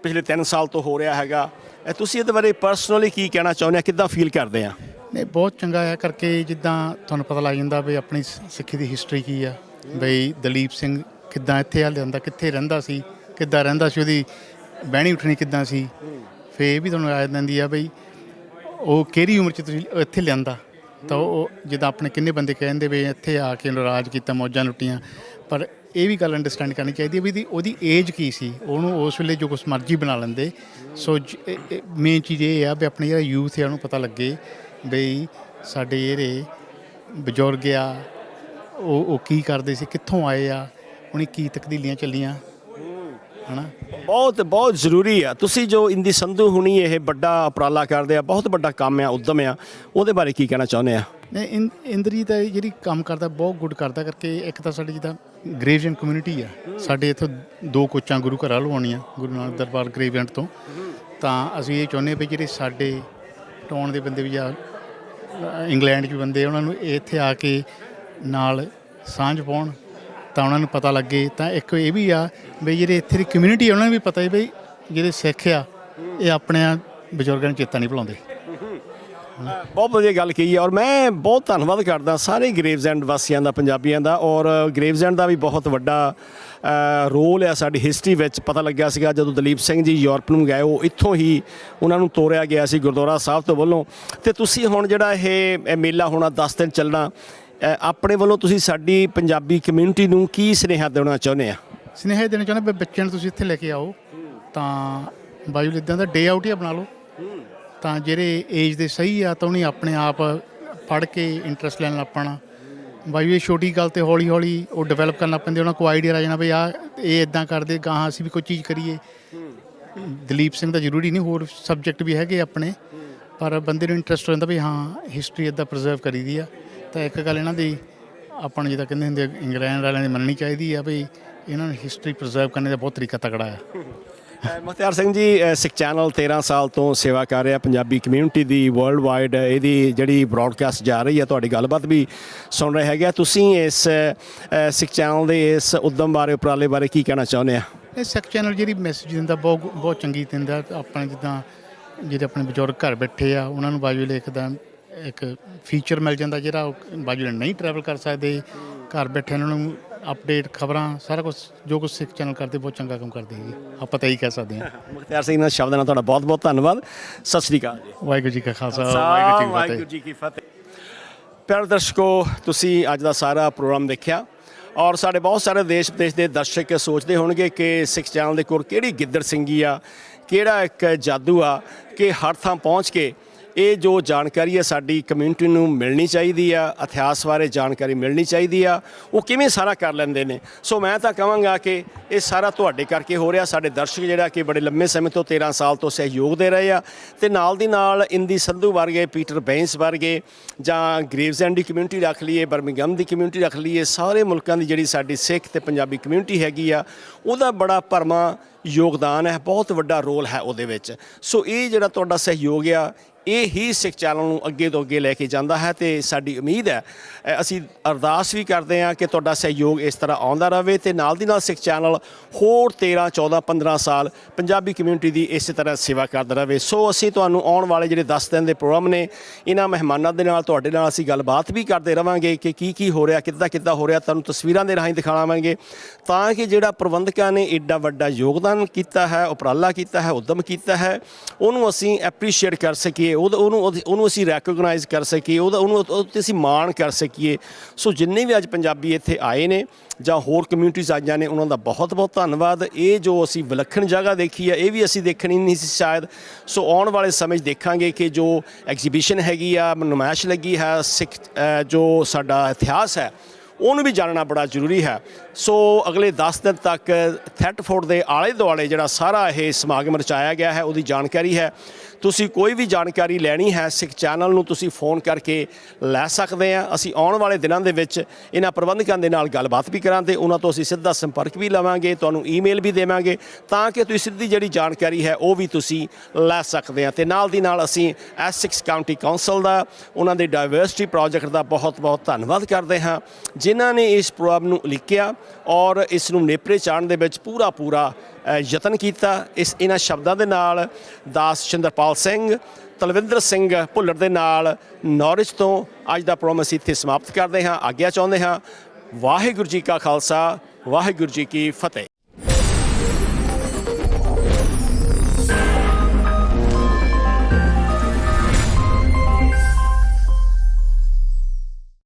ਪਿਛਲੇ 3 ਸਾਲ ਤੋਂ ਹੋ ਰਿਹਾ ਹੈਗਾ, ਤੁਸੀਂ ਇਹਦੇ ਬਾਰੇ ਪਰਸਨਲੀ ਕੀ ਕਹਿਣਾ ਚਾਹੁੰਦੇ ਆ, ਕਿੱਦਾਂ ਫੀਲ ਕਰਦੇ ਆ? ਨਹੀਂ, ਬਹੁਤ ਚੰਗਾ ਆ ਕਰਕੇ ਜਿੱਦਾਂ ਤੁਹਾਨੂੰ ਪਤਾ ਲੱਗ ਜਾਂਦਾ ਵੀ ਆਪਣੀ ਸਿੱਖੀ ਦੀ ਹਿਸਟਰੀ ਕੀ ਆ, ਬਈ ਦਲੀਪ ਸਿੰਘ ਕਿੱਦਾਂ ਇੱਥੇ ਆ ਲਿਆਂਦਾ, ਕਿੱਥੇ ਰਹਿੰਦਾ ਸੀ, ਕਿੱਦਾਂ ਰਹਿੰਦਾ ਸੀ, ਉਹਦੀ ਬਹਿਣੀ ਉੱਠਣੀ ਕਿੱਦਾਂ ਸੀ, ਫਿਰ ਇਹ ਵੀ ਤੁਹਾਨੂੰ ਆ ਜਾਂਦੀ ਆ ਬਈ ਉਹ ਕਿਹੜੀ ਉਮਰ 'ਚ ਤੁਸੀਂ ਇੱਥੇ ਲਿਆਂਦਾ। ਤਾਂ ਉਹ ਜਿੱਦਾਂ ਆਪਣੇ ਕਿੰਨੇ ਬੰਦੇ ਕਹਿੰਦੇ ਵੀ ਇੱਥੇ ਆ ਕੇ ਰਾਜ ਕੀਤਾ, ਮੌਜਾਂ ਲੁੱਟੀਆਂ, ਪਰ ਇਹ ਵੀ ਗੱਲ ਅੰਡਰਸਟੈਂਡ ਕਰਨੀ ਚਾਹੀਦੀ ਹੈ ਵੀ ਉਹਦੀ ਏਜ ਕੀ ਸੀ, ਉਹਨੂੰ ਉਸ ਵੇਲੇ ਜੋ ਕੁਛ ਮਰਜ਼ੀ ਬਣਾ ਲੈਂਦੇ। ਸੋ ਮੇਨ ਚੀਜ਼ ਇਹ ਆ ਵੀ ਆਪਣੀ ਜਿਹੜਾ ਯੂਥ ਹੈ ਉਹਨੂੰ ਪਤਾ ਲੱਗੇ ਬਈ ਸਾਡੇ ਜਿਹੜੇ ਬਜ਼ੁਰਗ ਆ ਉਹ ਕੀ ਕਰਦੇ ਸੀ, ਕਿੱਥੋਂ ਆਏ ਆ, ਉਹਨੇ ਕੀ ਤਬਦੀਲੀਆਂ ਚੱਲੀਆਂ, ਹੈ ਨਾ। ਬਹੁਤ ਜ਼ਰੂਰੀ ਆ। ਤੁਸੀਂ ਜੋ ਇੰਦੀ ਸੰਧੂ ਹੁਣੀ ਇਹ ਵੱਡਾ ਉਪਰਾਲਾ ਕਰਦੇ ਆ, ਬਹੁਤ ਵੱਡਾ ਕੰਮ ਆ, ਉਦਮ ਆ, ਉਹਦੇ ਬਾਰੇ ਕੀ ਕਹਿਣਾ ਚਾਹੁੰਦੇ ਆ? ਨਹੀਂ ਇੰਦਰੀ ਤਾਂ ਜਿਹੜੀ ਕੰਮ ਕਰਦਾ ਬਹੁਤ ਗੁੱਡ ਕਰਦਾ ਕਰਕੇ। ਇੱਕ ਤਾਂ ਸਾਡੀ ਜਿੱਦਾਂ ਗ੍ਰੇਵਜ਼ੈਂਟ ਕਮਿਊਨਿਟੀ ਆ, ਸਾਡੇ ਇੱਥੋਂ 2 ਕੋਚਾਂ ਗੁਰੂ ਘਰਾਂ ਲਵਾਉਣੀਆਂ ਗੁਰੂ ਨਾਨਕ ਦਰਬਾਰ ਗ੍ਰੇਵਜ਼ੈਂਟ ਤੋਂ। ਤਾਂ ਅਸੀਂ ਇਹ ਚਾਹੁੰਦੇ ਵੀ ਜਿਹੜੇ ਸਾਡੇ ਟਾਊਨ ਦੇ ਬੰਦੇ ਵੀ ਜਾਂ ਇੰਗਲੈਂਡ 'ਚ ਵੀ ਬੰਦੇ ਉਹਨਾਂ ਨੂੰ ਇੱਥੇ ਆ ਕੇ ਨਾਲ ਸਾਂਝ ਪਾਉਣ ਤਾਂ ਉਹਨਾਂ ਨੂੰ ਪਤਾ ਲੱਗੇ। ਤਾਂ ਇੱਕ ਇਹ ਵੀ ਆ ਵੀ ਜਿਹੜੇ ਇੱਥੇ ਦੀ ਕਮਿਊਨਿਟੀ ਉਹਨਾਂ ਨੂੰ ਵੀ ਪਤਾ ਹੈ ਵੀ ਜਿਹੜੇ ਸਿੱਖ ਆ ਇਹ ਆਪਣੇ ਬਜ਼ੁਰਗਾਂ ਨੂੰ ਚੇਤਾ ਨਹੀਂ ਭੁਲਾਉਂਦੇ। ਬਹੁਤ ਵਧੀਆ ਗੱਲ ਕਹੀ ਹੈ ਔਰ ਮੈਂ ਬਹੁਤ ਧੰਨਵਾਦ ਕਰਦਾ ਸਾਰੇ ਗ੍ਰੇਵਜ਼ੈਂਡ ਵਾਸੀਆਂ ਦਾ, ਪੰਜਾਬੀਆਂ ਦਾ। ਔਰ ਗ੍ਰੇਵਜ਼ੈਂਡ ਦਾ ਵੀ ਬਹੁਤ ਵੱਡਾ ਰੋਲ ਹੈ ਸਾਡੀ ਹਿਸਟਰੀ ਵਿੱਚ। ਪਤਾ ਲੱਗਿਆ ਸੀਗਾ ਜਦੋਂ ਦਲੀਪ ਸਿੰਘ ਜੀ ਯੂਰਪ ਨੂੰ ਗਏ, ਉਹ ਇੱਥੋਂ ਹੀ ਉਹਨਾਂ ਨੂੰ ਤੋਰਿਆ ਗਿਆ ਸੀ ਗੁਰਦੁਆਰਾ ਸਾਹਿਬ ਤੋਂ ਵੱਲੋਂ। ਅਤੇ ਤੁਸੀਂ ਹੁਣ ਜਿਹੜਾ ਇਹ ਮੇਲਾ ਹੋਣਾ 10 ਦਿਨ ਚੱਲਣਾ, ਆਪਣੇ ਵੱਲੋਂ ਤੁਸੀਂ ਸਾਡੀ ਪੰਜਾਬੀ ਕਮਿਊਨਿਟੀ ਨੂੰ ਕੀ ਸੁਨੇਹਾ ਦੇਣਾ ਚਾਹੁੰਦੇ ਆ? ਸੁਨੇਹਾ ਦੇਣਾ ਚਾਹੁੰਦੇ ਵੀ ਬੱਚਿਆਂ ਨੂੰ ਤੁਸੀਂ ਇੱਥੇ ਲੈ ਕੇ ਆਓ ਤਾਂ ਬਾਈਬਲ ਇੱਦਾਂ ਦਾ ਡੇ ਆਊਟ ਹੀ ਬਣਾ ਲਓ। ਤਾਂ ਜਿਹੜੇ ਏਜ ਦੇ ਸਹੀ ਆ ਤਾਂ ਉਹਨੇ ਆਪਣੇ ਆਪ ਪੜ੍ਹ ਕੇ ਇੰਟਰਸਟ ਲੈਣ ਲੱਗ ਪੈਣਾ। ਬਾਈ ਇਹ ਛੋਟੀ ਗੱਲ ਤੇ ਹੌਲੀ ਹੌਲੀ ਉਹ ਡਿਵੈਲਪ ਕਰਨਾ ਪੈਂਦੇ, ਉਹਨਾਂ ਕੋਲ ਆਈਡੀਆ ਆ ਜਾਣਾ ਵੀ ਆ ਇਹ ਇੱਦਾਂ ਕਰਦੇ ਗਾਹਾਂ ਅਸੀਂ ਵੀ ਕੋਈ ਚੀਜ਼ ਕਰੀਏ। ਦਲੀਪ ਸਿੰਘ ਦਾ ਜ਼ਰੂਰੀ ਨਹੀਂ, ਹੋਰ ਸਬਜੈਕਟ ਵੀ ਹੈਗੇ ਆਪਣੇ, ਪਰ ਬੰਦੇ ਨੂੰ ਇੰਟਰਸਟ ਹੋ ਜਾਂਦਾ ਵੀ ਹਾਂ ਹਿਸਟਰੀ ਇੱਦਾਂ ਪ੍ਰੀਜ਼ਰਵ ਕਰੀ ਦੀ ਆ। ਤਾਂ ਇੱਕ ਗੱਲ ਇਹਨਾਂ ਦੀ ਆਪਾਂ ਨੂੰ ਜਿੱਦਾਂ ਕਹਿੰਦੇ ਹੁੰਦੇ ਇੰਗਲੈਂਡ ਵਾਲਿਆਂ ਦੀ ਮੰਨਣੀ ਚਾਹੀਦੀ ਆ ਵੀ ਇਹਨਾਂ ਨੂੰ ਹਿਸਟਰੀ ਪ੍ਰੀਜ਼ਰਵ ਕਰਨ ਦਾ ਬਹੁਤ ਤਰੀਕਾ ਤਕੜਾ ਆ। ਮੁਖਤਿਆਰ ਸਿੰਘ ਜੀ, ਸਿੱਖ ਚੈਨਲ 13 ਸਾਲ ਤੋਂ ਸੇਵਾ ਕਰ ਰਿਹਾ ਪੰਜਾਬੀ ਕਮਿਊਨਿਟੀ ਦੀ ਵਰਲਡ ਵਾਈਡ। ਇਹਦੀ ਜਿਹੜੀ ਬ੍ਰੌਡਕਾਸਟ ਜਾ ਰਹੀ ਹੈ, ਤੁਹਾਡੀ ਗੱਲਬਾਤ ਵੀ ਸੁਣ ਰਹੇ ਹੈਗੇ। ਤੁਸੀਂ ਇਸ ਸਿੱਖ ਚੈਨਲ ਦੇ ਇਸ ਉੱਦਮ ਬਾਰੇ, ਉਪਰਾਲੇ ਬਾਰੇ ਕੀ ਕਹਿਣਾ ਚਾਹੁੰਦੇ ਆ? ਇਹ ਸਿੱਖ ਚੈਨਲ ਜਿਹੜੀ ਮੈਸੇਜ ਦਿੰਦਾ ਬਹੁਤ ਚੰਗੀ ਦਿੰਦਾ। ਆਪਣੇ ਜਿੱਦਾਂ ਜਿਹੜੇ ਆਪਣੇ ਬਜ਼ੁਰਗ ਘਰ ਬੈਠੇ ਆ ਉਹਨਾਂ ਨੂੰ ਬਾਜੂ ਲਿਖਦਾ ਇੱਕ ਫੀਚਰ ਮਿਲ ਜਾਂਦਾ ਜਿਹੜਾ ਬਾਜੂ ਨਹੀਂ ਟਰੈਵਲ ਕਰ ਸਕਦੇ, ਘਰ ਬੈਠੇ ਉਹਨਾਂ ਨੂੰ ਅਪਡੇਟ ਖਬਰਾਂ ਸਾਰਾ ਕੁਝ ਜੋ ਕੁਝ ਸਿੱਖ ਚੈਨਲ ਕਰਦੇ ਬਹੁਤ ਚੰਗਾ ਕੰਮ ਕਰਦੇ ਜੀ, ਆਪਾਂ ਤਾਂ ਇਹੀ ਕਹਿ ਸਕਦੇ ਹਾਂ। ਮੁਖਤਿਆਰ ਸਿੰਘ ਨਾਲ ਸ਼ਬਦਾਂ ਨਾਲ ਤੁਹਾਡਾ ਬਹੁਤ ਬਹੁਤ ਧੰਨਵਾਦ। ਸਤਿ ਸ਼੍ਰੀ ਅਕਾਲ ਜੀ। ਵਾਹਿਗੁਰੂ ਜੀ ਕਾ ਖਾਲਸਾ, ਵਾਹਿਗੁਰੂ ਜੀ ਕੀ ਫਤਿਹ। ਪਿਆਰੇ ਦਰਸ਼ਕੋ, ਤੁਸੀਂ ਅੱਜ ਦਾ ਸਾਰਾ ਪ੍ਰੋਗਰਾਮ ਦੇਖਿਆ ਔਰ ਸਾਡੇ ਬਹੁਤ ਸਾਰੇ ਦੇਸ਼ ਵਿਦੇਸ਼ ਦੇ ਦਰਸ਼ਕ ਸੋਚਦੇ ਹੋਣਗੇ ਕਿ ਸਿੱਖ ਚੈਨਲ ਦੇ ਕੋਲ ਕਿਹੜੀ ਗਿੱਦੜ ਸਿੰਘੀ ਆ, ਕਿਹੜਾ ਇੱਕ ਜਾਦੂ ਆ ਕਿ ਹਰ ਥਾਂ ਪਹੁੰਚ ਕੇ ਇਹ ਜੋ ਜਾਣਕਾਰੀ ਹੈ ਸਾਡੀ ਕਮਿਊਨਿਟੀ ਨੂੰ ਮਿਲਣੀ ਚਾਹੀਦੀ ਆ, ਇਤਿਹਾਸ ਬਾਰੇ ਜਾਣਕਾਰੀ ਮਿਲਣੀ ਚਾਹੀਦੀ ਆ, ਉਹ ਕਿਵੇਂ ਸਾਰਾ ਕਰ ਲੈਂਦੇ ਨੇ। ਸੋ ਮੈਂ ਤਾਂ ਕਹਾਂਗਾ ਕਿ ਇਹ ਸਾਰਾ ਤੁਹਾਡੇ ਕਰਕੇ ਹੋ ਰਿਹਾ। ਸਾਡੇ ਦਰਸ਼ਕ ਜਿਹੜਾ ਕਿ ਬੜੇ ਲੰਮੇ ਸਮੇਂ ਤੋਂ 13 ਸਾਲ ਤੋਂ ਸਹਿਯੋਗ ਦੇ ਰਹੇ ਆ ਅਤੇ ਨਾਲ ਦੀ ਨਾਲ ਇੰਦੀ ਸੰਧੂ ਵਰਗੇ, ਪੀਟਰ ਬੈਂਸ ਵਰਗੇ, ਜਾਂ ਗ੍ਰੇਵਜ਼ੈਂਡ ਦੀ ਕਮਿਊਨਿਟੀ ਰੱਖ ਲਈਏ, ਬਰਮਿੰਘਮ ਦੀ ਕਮਿਊਨਿਟੀ ਰੱਖ ਲਈਏ, ਸਾਰੇ ਮੁਲਕਾਂ ਦੀ ਜਿਹੜੀ ਸਾਡੀ ਸਿੱਖ ਅਤੇ ਪੰਜਾਬੀ ਕਮਿਊਨਿਟੀ ਹੈਗੀ ਆ ਉਹਦਾ ਬੜਾ ਭਰਵਾਂ ਯੋਗਦਾਨ ਹੈ, ਬਹੁਤ ਵੱਡਾ ਰੋਲ ਹੈ ਉਹਦੇ ਵਿੱਚ। ਸੋ ਇਹ ਜਿਹੜਾ ਤੁਹਾਡਾ ਸਹਿਯੋਗ ਆ ਇਹ ਹੀ ਸਿੱਖ ਚੈਨਲ ਨੂੰ ਅੱਗੇ ਤੋਂ ਅੱਗੇ ਲੈ ਕੇ ਜਾਂਦਾ ਹੈ ਅਤੇ ਸਾਡੀ ਉਮੀਦ ਹੈ, ਅਸੀਂ ਅਰਦਾਸ ਵੀ ਕਰਦੇ ਹਾਂ ਕਿ ਤੁਹਾਡਾ ਸਹਿਯੋਗ ਇਸ ਤਰ੍ਹਾਂ ਆਉਂਦਾ ਰਹੇ ਅਤੇ ਨਾਲ ਦੀ ਨਾਲ ਸਿੱਖ ਚੈਨਲ ਹੋਰ 13, 14, 15 ਸਾਲ ਪੰਜਾਬੀ ਕਮਿਊਨਿਟੀ ਦੀ ਇਸੇ ਤਰ੍ਹਾਂ ਸੇਵਾ ਕਰਦਾ ਰਹੇ। ਸੋ ਅਸੀਂ ਤੁਹਾਨੂੰ ਆਉਣ ਵਾਲੇ ਜਿਹੜੇ 10 ਦਿਨ ਦੇ ਪ੍ਰੋਗਰਾਮ ਨੇ, ਇਹਨਾਂ ਮਹਿਮਾਨਾਂ ਦੇ ਨਾਲ, ਤੁਹਾਡੇ ਨਾਲ ਅਸੀਂ ਗੱਲਬਾਤ ਵੀ ਕਰਦੇ ਰਹਾਂਗੇ ਕਿ ਕੀ ਹੋ ਰਿਹਾ, ਕਿੱਦਾਂ ਹੋ ਰਿਹਾ, ਤੁਹਾਨੂੰ ਤਸਵੀਰਾਂ ਦੇ ਰਾਹੀਂ ਦਿਖਾਵਾਂਗੇ ਤਾਂ ਕਿ ਜਿਹੜਾ ਪ੍ਰਬੰਧਕਾਂ ਨੇ ਐਡਾ ਵੱਡਾ ਯੋਗਦਾਨ ਕੀਤਾ ਹੈ, ਉਪਰਾਲਾ ਕੀਤਾ ਹੈ, ਉੱਦਮ ਕੀਤਾ ਹੈ, ਉਹਨੂੰ ਅਸੀਂ ਐਪਰੀਸ਼ੀਏਟ ਕਰ ਸਕੀਏ, ਉਹਨੂੰ ਅਸੀਂ ਰੈਕੋਗਨਾਈਜ਼ ਕਰ ਸਕੀਏ, ਉਹਨੂੰ ਉੱਤੇ ਅਸੀਂ ਮਾਣ ਕਰ ਸਕੀਏ। ਸੋ ਜਿੰਨੇ ਵੀ ਅੱਜ ਪੰਜਾਬੀ ਇੱਥੇ ਆਏ ਨੇ ਜਾਂ ਹੋਰ ਕਮਿਊਨਿਟੀਜ਼ ਆਈਆਂ ਨੇ, ਉਹਨਾਂ ਦਾ ਬਹੁਤ ਬਹੁਤ ਧੰਨਵਾਦ। ਇਹ ਜੋ ਅਸੀਂ ਵਿਲੱਖਣ ਜਗ੍ਹਾ ਦੇਖੀ ਹੈ, ਇਹ ਵੀ ਅਸੀਂ ਦੇਖਣੀ ਨਹੀਂ ਸੀ ਸ਼ਾਇਦ। ਸੋ ਆਉਣ ਵਾਲੇ ਸਮੇਂ 'ਚ ਦੇਖਾਂਗੇ ਕਿ ਜੋ ਐਗਜ਼ੀਬਿਸ਼ਨ ਹੈਗੀ ਆ, ਨੁਮਾਇਸ਼ ਲੱਗੀ ਹੈ, ਸਿੱਖ ਜੋ ਸਾਡਾ ਇਤਿਹਾਸ ਹੈ ਉਹਨੂੰ ਵੀ ਜਾਣਨਾ ਬੜਾ ਜ਼ਰੂਰੀ ਹੈ। ਸੋ ਅਗਲੇ 10 ਦਿਨ ਤੱਕ ਥੈਟਫੋਰਡ ਦੇ ਆਲੇ ਦੁਆਲੇ ਜਿਹੜਾ ਸਾਰਾ ਇਹ ਸਮਾਗਮ ਰਚਾਇਆ ਗਿਆ ਹੈ ਉਹਦੀ ਜਾਣਕਾਰੀ ਹੈ। ਤੁਸੀਂ ਕੋਈ ਵੀ ਜਾਣਕਾਰੀ ਲੈਣੀ ਹੈ ਸਿੱਖ ਚੈਨਲ ਨੂੰ ਤੁਸੀਂ ਫੋਨ ਕਰਕੇ ਲੈ ਸਕਦੇ ਆ। ਅਸੀਂ ਆਉਣ ਵਾਲੇ ਦਿਨਾਂ ਦੇ ਵਿੱਚ ਇਹਨਾਂ ਪ੍ਰਬੰਧਕਾਂ ਦੇ ਨਾਲ ਗੱਲਬਾਤ ਵੀ ਕਰਾਂਗੇ, ਉਹਨਾਂ ਤੋਂ ਅਸੀਂ ਸਿੱਧਾ ਸੰਪਰਕ ਵੀ ਲਵਾਂਗੇ, ਤੁਹਾਨੂੰ ਈਮੇਲ ਵੀ ਦੇਵਾਂਗੇ ਤਾਂ ਕਿ ਤੁਸੀਂ ਸਿੱਧੀ ਜਿਹੜੀ ਜਾਣਕਾਰੀ ਹੈ ਉਹ ਵੀ ਤੁਸੀਂ ਲੈ ਸਕਦੇ ਆ। ਅਤੇ ਨਾਲ ਦੀ ਨਾਲ ਅਸੀਂ ਐਸੈਕਸ ਕਾਊਂਟੀ ਕੌਂਸਲ ਦਾ, ਉਹਨਾਂ ਦੇ ਡਾਇਵਰਸਿਟੀ ਪ੍ਰੋਜੈਕਟ ਦਾ ਬਹੁਤ ਬਹੁਤ ਧੰਨਵਾਦ ਕਰਦੇ ਹਾਂ ਜਿਨ੍ਹਾਂ ਨੇ ਇਸ ਪ੍ਰੋਗਰਾਮ ਨੂੰ ਉਲੀਕਿਆ ਔਰ ਇਸ ਨੂੰ ਨੇਪਰੇ ਚਾੜ੍ਹਨ ਦੇ ਵਿੱਚ ਪੂਰਾ ਯਤਨ ਕੀਤਾ। ਇਹਨਾਂ ਸ਼ਬਦਾਂ ਦੇ ਨਾਲ ਦਾਸ ਚੰਦਰਪਾਲ ਸਿੰਘ, ਤਲਵਿੰਦਰ ਸਿੰਘ ਭੁੱਲਰ ਦੇ ਨਾਲ ਨੌਰਿਚ ਤੋਂ ਅੱਜ ਦਾ ਪ੍ਰੋਗਰਾਮ ਅਸੀਂ ਇੱਥੇ ਸਮਾਪਤ ਕਰਦੇ ਹਾਂ, ਆਗਿਆ ਚਾਹੁੰਦੇ ਹਾਂ। ਵਾਹਿਗੁਰੂ ਜੀ ਕਾ ਖਾਲਸਾ, ਵਾਹਿਗੁਰੂ ਜੀ ਕੀ ਫਤਿਹ।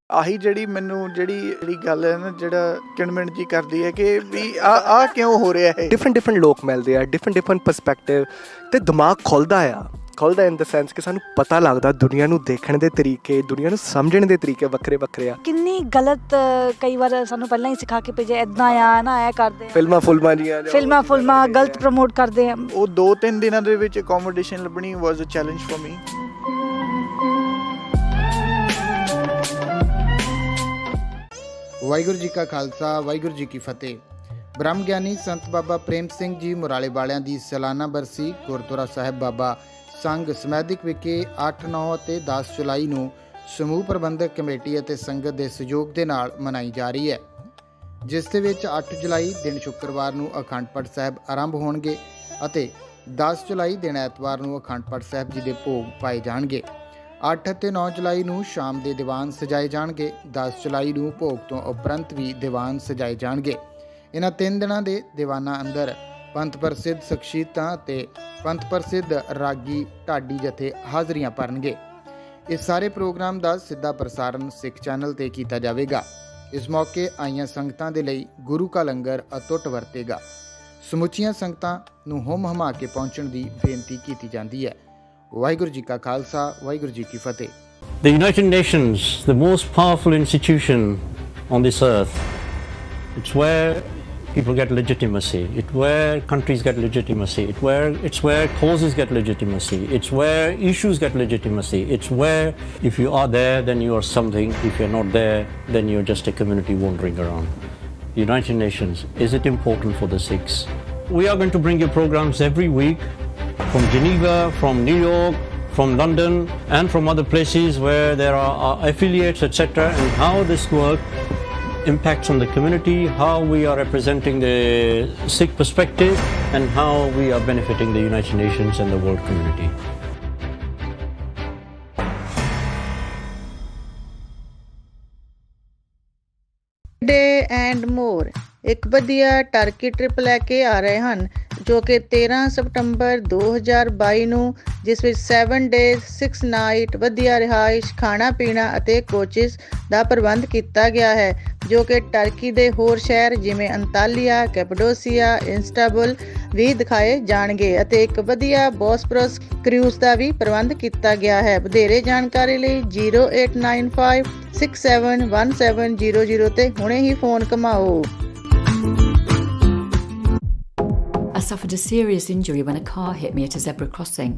ਆਹੀ ਜਿਹੜੀ ਮੈਨੂੰ ਜਿਹੜੀ ਗੱਲ ਹੈ ਨਾ, ਜਿਹੜਾ ਕਿਣਮਿਣ ਜੀ ਕਰਦੀ ਹੈ ਕਿ ਵੀ ਆ ਕਿਉਂ ਹੋ ਰਿਹਾ ਹੈ। ਡਿਫਰੈਂਟ ਲੋਕ ਮਿਲਦੇ ਆ, ਡਿਫਰੈਂਟ ਪਰਸਪੈਕਟਿਵ, ਅਤੇ ਦਿਮਾਗ ਖੁੱਲ੍ਹਦਾ ਇਨ ਦ ਸੈਂਸ ਕਿ ਸਾਨੂੰ ਪਤਾ ਲੱਗਦਾ ਦੁਨੀਆ ਨੂੰ ਦੇਖਣ ਦੇ ਤਰੀਕੇ, ਦੁਨੀਆ ਨੂੰ ਸਮਝਣ ਦੇ ਤਰੀਕੇ ਵੱਖਰੇ ਆ। ਕਿੰਨੀ ਗਲਤ ਕਈ ਵਾਰ ਸਾਨੂੰ ਪਹਿਲਾਂ ਹੀ ਸਿਖਾ ਕੇ ਭੇਜਿਆ, ਇੱਦਾਂ ਆ ਨਾ ਐ ਕਰਦੇ, ਫਿਲਮਾਂ ਗਲਤ ਪ੍ਰਮੋਟ ਕਰਦੇ ਆ। ਉਹ 2-3 ਦਿਨਾਂ ਦੇ ਵਿੱਚ ਅਕੋਮੋਡੇਸ਼ਨ ਲੱਭਣੀ was a challenge for me. Waheguru ji ਕਾ ਖਾਲਸਾ ਵਾਹਿਗੁਰੂ ਜੀ ਕੀ ਫਤਿਹ। ਬ੍ਰਹਮ ਗਿਆਨੀ ਸੰਤ ਬਾਬਾ ਪ੍ਰੇਮ ਸਿੰਘ ਜੀ ਮੁਰਾਲੇ ਵਾਲਿਆਂ ਦੀ ਸਾਲਾਨਾ ਬਰਸੀ ਗੁਰਦੁਆਰਾ ਸਾਹਿਬ ਬਾਬਾ ਸੰਘ ਸਮੈਦਿਕ ਵਿਖੇ 8, 9 ਅਤੇ 10 ਜੁਲਾਈ ਨੂੰ ਸਮੂਹ ਪ੍ਰਬੰਧਕ ਕਮੇਟੀ ਅਤੇ ਸੰਗਤ ਦੇ ਸਹਿਯੋਗ ਦੇ ਨਾਲ ਮਨਾਈ ਜਾ ਰਹੀ ਹੈ, ਜਿਸ ਦੇ ਵਿੱਚ 8 ਜੁਲਾਈ ਦਿਨ ਸ਼ੁੱਕਰਵਾਰ ਨੂੰ ਅਖੰਡ ਪਾਠ ਸਾਹਿਬ ਆਰੰਭ ਹੋਣਗੇ ਅਤੇ 10 ਜੁਲਾਈ ਦਿਨ ਐਤਵਾਰ ਨੂੰ ਅਖੰਡ ਪਾਠ ਸਾਹਿਬ ਜੀ ਦੇ ਭੋਗ ਪਾਏ ਜਾਣਗੇ। 8 ਅਤੇ 9 ਜੁਲਾਈ ਨੂੰ ਸ਼ਾਮ ਦੇ ਦੀਵਾਨ ਸਜਾਏ ਜਾਣਗੇ। 10 ਜੁਲਾਈ ਨੂੰ ਭੋਗ ਤੋਂ ਉਪਰੰਤ ਵੀ ਦੀਵਾਨ ਸਜਾਏ ਜਾਣਗੇ। ਇਹਨਾਂ 3 ਦਿਨਾਂ ਦੇ ਦੀਵਾਨਾਂ ਅੰਦਰ ਪੰਥ ਪ੍ਰਸਿੱਧ ਸ਼ਖਸੀਅਤਾਂ ਅਤੇ ਪੰਥ ਪ੍ਰਸਿੱਧ ਰਾਗੀ ਢਾਡੀ ਜਥੇ ਹਾਜ਼ਰੀਆਂ ਭਰਨਗੇ। ਇਸ ਸਾਰੇ ਪ੍ਰੋਗਰਾਮ ਦਾ ਸਿੱਧਾ ਪ੍ਰਸਾਰਣ ਸਿੱਖ ਚੈਨਲ ਤੇ ਕੀਤਾ ਜਾਵੇਗਾ। ਇਸ ਮੌਕੇ ਆਈਆਂ ਸੰਗਤਾਂ ਦੇ ਲਈ ਗੁਰੂ ਕਾ ਲੰਗਰ ਅਟੁੱਟ ਵਰਤੇਗਾ। ਸਮੁੱਚੀਆਂ ਸੰਗਤਾਂ ਨੂੰ ਹੁੰਮ ਹਮਾ ਕੇ ਪਹੁੰਚਣ ਦੀ ਬੇਨਤੀ ਕੀਤੀ ਜਾਂਦੀ ਹੈ। ਵਾਹਿਗੁਰੂ ਜੀ ਕਾ ਖਾਲਸਾ ਵਾਹਿਗੁਰੂ ਜੀ ਕੀ ਫਤਿਹ। The United Nations, the most powerful institution on this earth, it's where people get legitimacy, it's where countries get legitimacy, it's where causes get legitimacy, it's where issues get legitimacy, it's where if you are there then you are something, if you're not there then you're just a community wandering around. United Nations, is it important for the Sikhs? We are going to bring you programs every week from Geneva, from New York, from London and from other places where there are affiliates, etc., and how this work impacts on the community, how we are representing the Sikh perspective and how we are benefiting the United Nations and the world community. Day and more ਇੱਕ ਵਧੀਆ turkey trip ਲੈ ਕੇ ਆ ਰਹੇ ਹਨ ਜੋ ਕਿ 13 ਸਤੰਬਰ 2022 ਨੂੰ, ਜਿਸ ਵਿੱਚ 7 days 6 night ਵਧੀਆ ਰਿਹਾਇਸ਼, ਖਾਣਾ ਪੀਣਾ ਅਤੇ ਕੋਚਿਸ ਦਾ ਪ੍ਰਬੰਧ ਕੀਤਾ ਗਿਆ ਹੈ, ਜੋ ਕਿ ਟਰਕੀ ਦੇ ਹੋਰ ਸ਼ਹਿਰ ਜਿਵੇਂ ਅੰਤਾਲਿਆ, ਕੈਪਡੋਸੀਆ, ਇਸਤਾਂਬੁਲ ਵੀ ਦਿਖਾਏ ਜਾਣਗੇ ਅਤੇ ਇੱਕ ਵਧੀਆ ਬੋਸਪੋਰਸ ਕਰੂਜ਼ ਦਾ ਵੀ ਪ੍ਰਬੰਧ ਕੀਤਾ ਗਿਆ ਹੈ। ਵਧੇਰੇ ਜਾਣਕਾਰੀ ਲਈ 0895 671700 ਤੇ ਹੁਣੇ ਹੀ phone ਘੁਮਾਓ। I suffered a serious injury when a car hit me at a zebra crossing.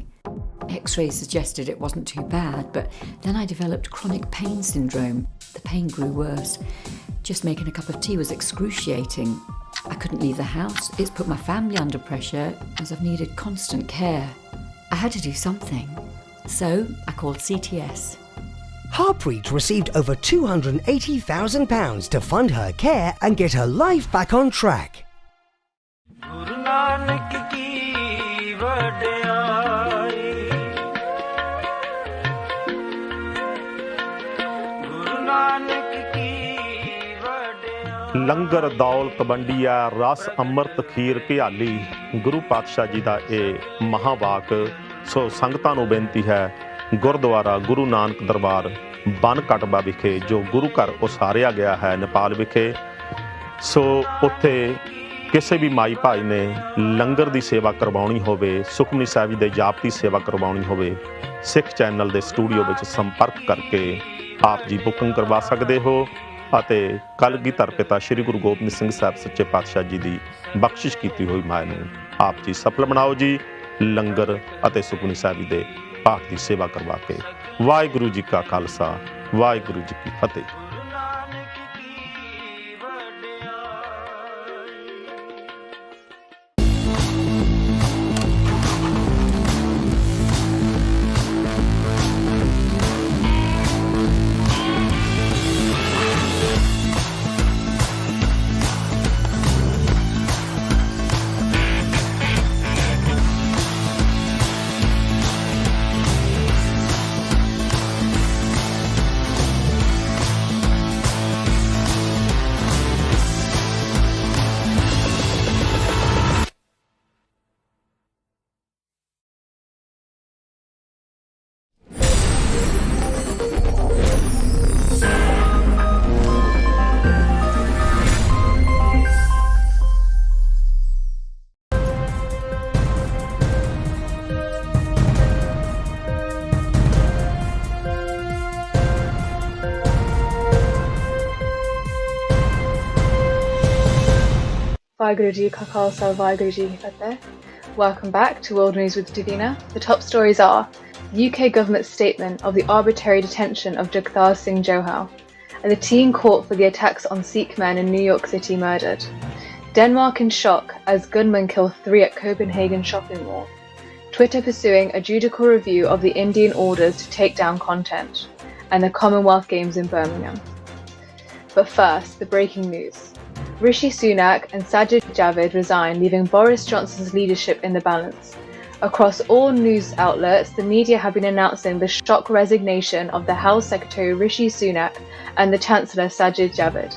X-rays suggested it wasn't too bad, but then I developed chronic pain syndrome. The pain grew worse. Just making a cup of tea was excruciating. I couldn't leave the house. It's put my family under pressure as I've needed constant care. I had to do something. So I called CTS. Harpreet received over £280,000 to fund her care and get her life back on track. ਲੰਗਰ ਦੌਲਤ ਵੰਡੀਆ ਰਸ ਅੰਮ੍ਰਿਤ ਖੀਰ ਘਿਆਲੀ, ਗੁਰੂ ਪਾਤਸ਼ਾਹ ਜੀ ਦਾ ਇਹ ਮਹਾਵਾਕ। ਸੋ ਸੰਗਤਾਂ ਨੂੰ ਬੇਨਤੀ ਹੈ, ਗੁਰਦੁਆਰਾ ਗੁਰੂ ਨਾਨਕ ਦਰਬਾਰ ਬਨ ਕਟਬਾ ਵਿਖੇ ਜੋ ਗੁਰੂ ਘਰ ਉਸਾਰਿਆ ਗਿਆ ਹੈ ਨੇਪਾਲ ਵਿਖੇ, ਸੋ ਉੱਥੇ ਕਿਸੇ ਵੀ ਮਾਈ ਭਾਈ ਨੇ ਲੰਗਰ ਦੀ ਸੇਵਾ ਕਰਵਾਉਣੀ ਹੋਵੇ, ਸੁਖਮਨੀ ਸਾਹਿਬ ਦੇ ਜਾਪ ਦੀ ਸੇਵਾ ਕਰਵਾਉਣੀ ਹੋਵੇ, ਸਿੱਖ ਚੈਨਲ ਦੇ ਸਟੂਡੀਓ ਵਿੱਚ ਸੰਪਰਕ ਕਰਕੇ ਆਪ ਜੀ ਬੁਕਿੰਗ ਕਰਵਾ ਸਕਦੇ ਹੋ ਅਤੇ ਕਲਗੀਧਰ ਪਿਤਾ ਸ਼੍ਰੀ ਗੁਰੂ ਗੋਬਿੰਦ ਸਿੰਘ ਸਾਹਿਬ ਸੱਚੇ ਪਾਤਸ਼ਾਹ ਜੀ ਦੀ ਬਖਸ਼ਿਸ਼ ਕੀਤੀ ਹੋਈ ਮਾਂ ਨੂੰ ਆਪ ਜੀ ਸਫਲ ਬਣਾਓ ਜੀ, ਲੰਗਰ ਅਤੇ ਸੁਖਮਨੀ ਸਾਹਿਬ ਦੇ ਪਾਠ ਦੀ ਸੇਵਾ ਕਰਵਾ ਕੇ। ਵਾਹਿਗੁਰੂ ਜੀ ਕਾ ਖਾਲਸਾ ਵਾਹਿਗੁਰੂ ਜੀ ਕੀ ਫਤਿਹ। Vaheguru Ji Ka Khalsa, Vaheguru Ji Ki Fateh. Welcome back to World News with Davina. The top stories are: UK government statement of the arbitrary detention of Jagtar Singh Johal, and the teen caught for the attacks on Sikh men in New York City murdered. Denmark in shock as gunmen kill 3 at Copenhagen shopping mall. Twitter pursuing a judicial review of the Indian orders to take down content, and the Commonwealth Games in Birmingham. But first, the breaking news. Rishi Sunak and Sajid Javid resign, leaving Boris Johnson's leadership in the balance. Across all news outlets, the media have been announcing the shock resignation of the Health Secretary Rishi Sunak and the Chancellor Sajid Javid.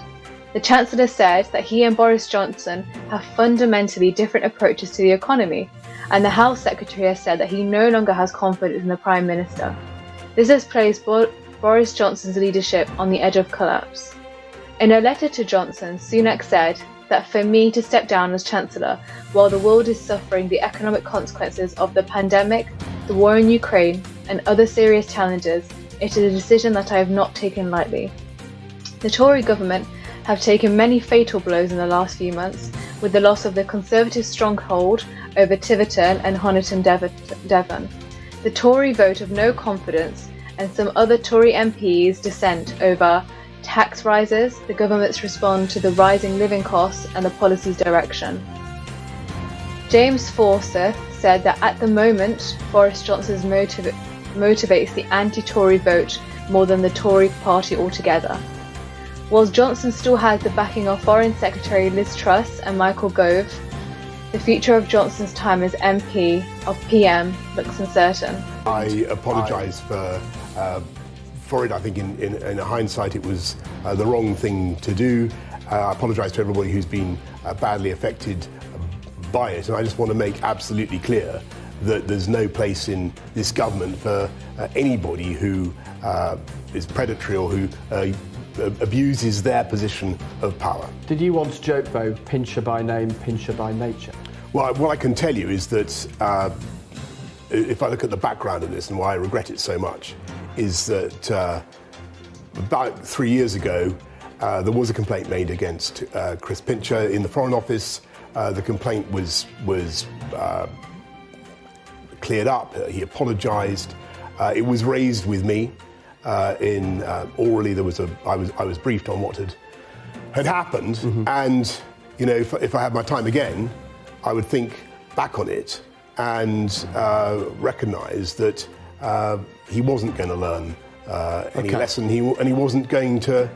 The Chancellor said that he and Boris Johnson have fundamentally different approaches to the economy, and the Health Secretary has said that he no longer has confidence in the Prime Minister. This has placed Boris Johnson's leadership on the edge of collapse. In a letter to Johnson, Sunak said that for me to step down as Chancellor while the world is suffering the economic consequences of the pandemic, the war in Ukraine, and other serious challenges, it is a decision that I have not taken lightly. The Tory government have taken many fatal blows in the last few months, with the loss of the Conservative stronghold over Tiverton and Honiton Devon, the Tory vote of no confidence, and some other Tory MPs' dissent over tax rises, the government's response to the rising living costs, and the policy's direction. James Forsyth said that at the moment, Boris Johnson motivates the anti-Tory vote more than the Tory party altogether. Whilst Johnson still has the backing of Foreign Secretary Liz Truss and Michael Gove, the future of Johnson's time as MP of PM looks uncertain. I apologise for it. I think in hindsight it was the wrong thing to do. I apologise to everybody who's been badly affected by it, and I just want to make absolutely clear that there's no place in this government for anybody who is predatory or who abuses their position of power. Did you want to joke though, pincher by name, pincher by nature? Well, what I can tell you is that if I look at the background of this and why I regret it so much, is that about 3 years ago there was a complaint made against Chris Pincher in the Foreign Office. The complaint was cleared up. He apologised. It was raised with me. Orally, I was briefed on what had happened, and you know, if I had my time again, I would think back on it and recognise that he wasn't going to learn any lesson, and he wasn't going to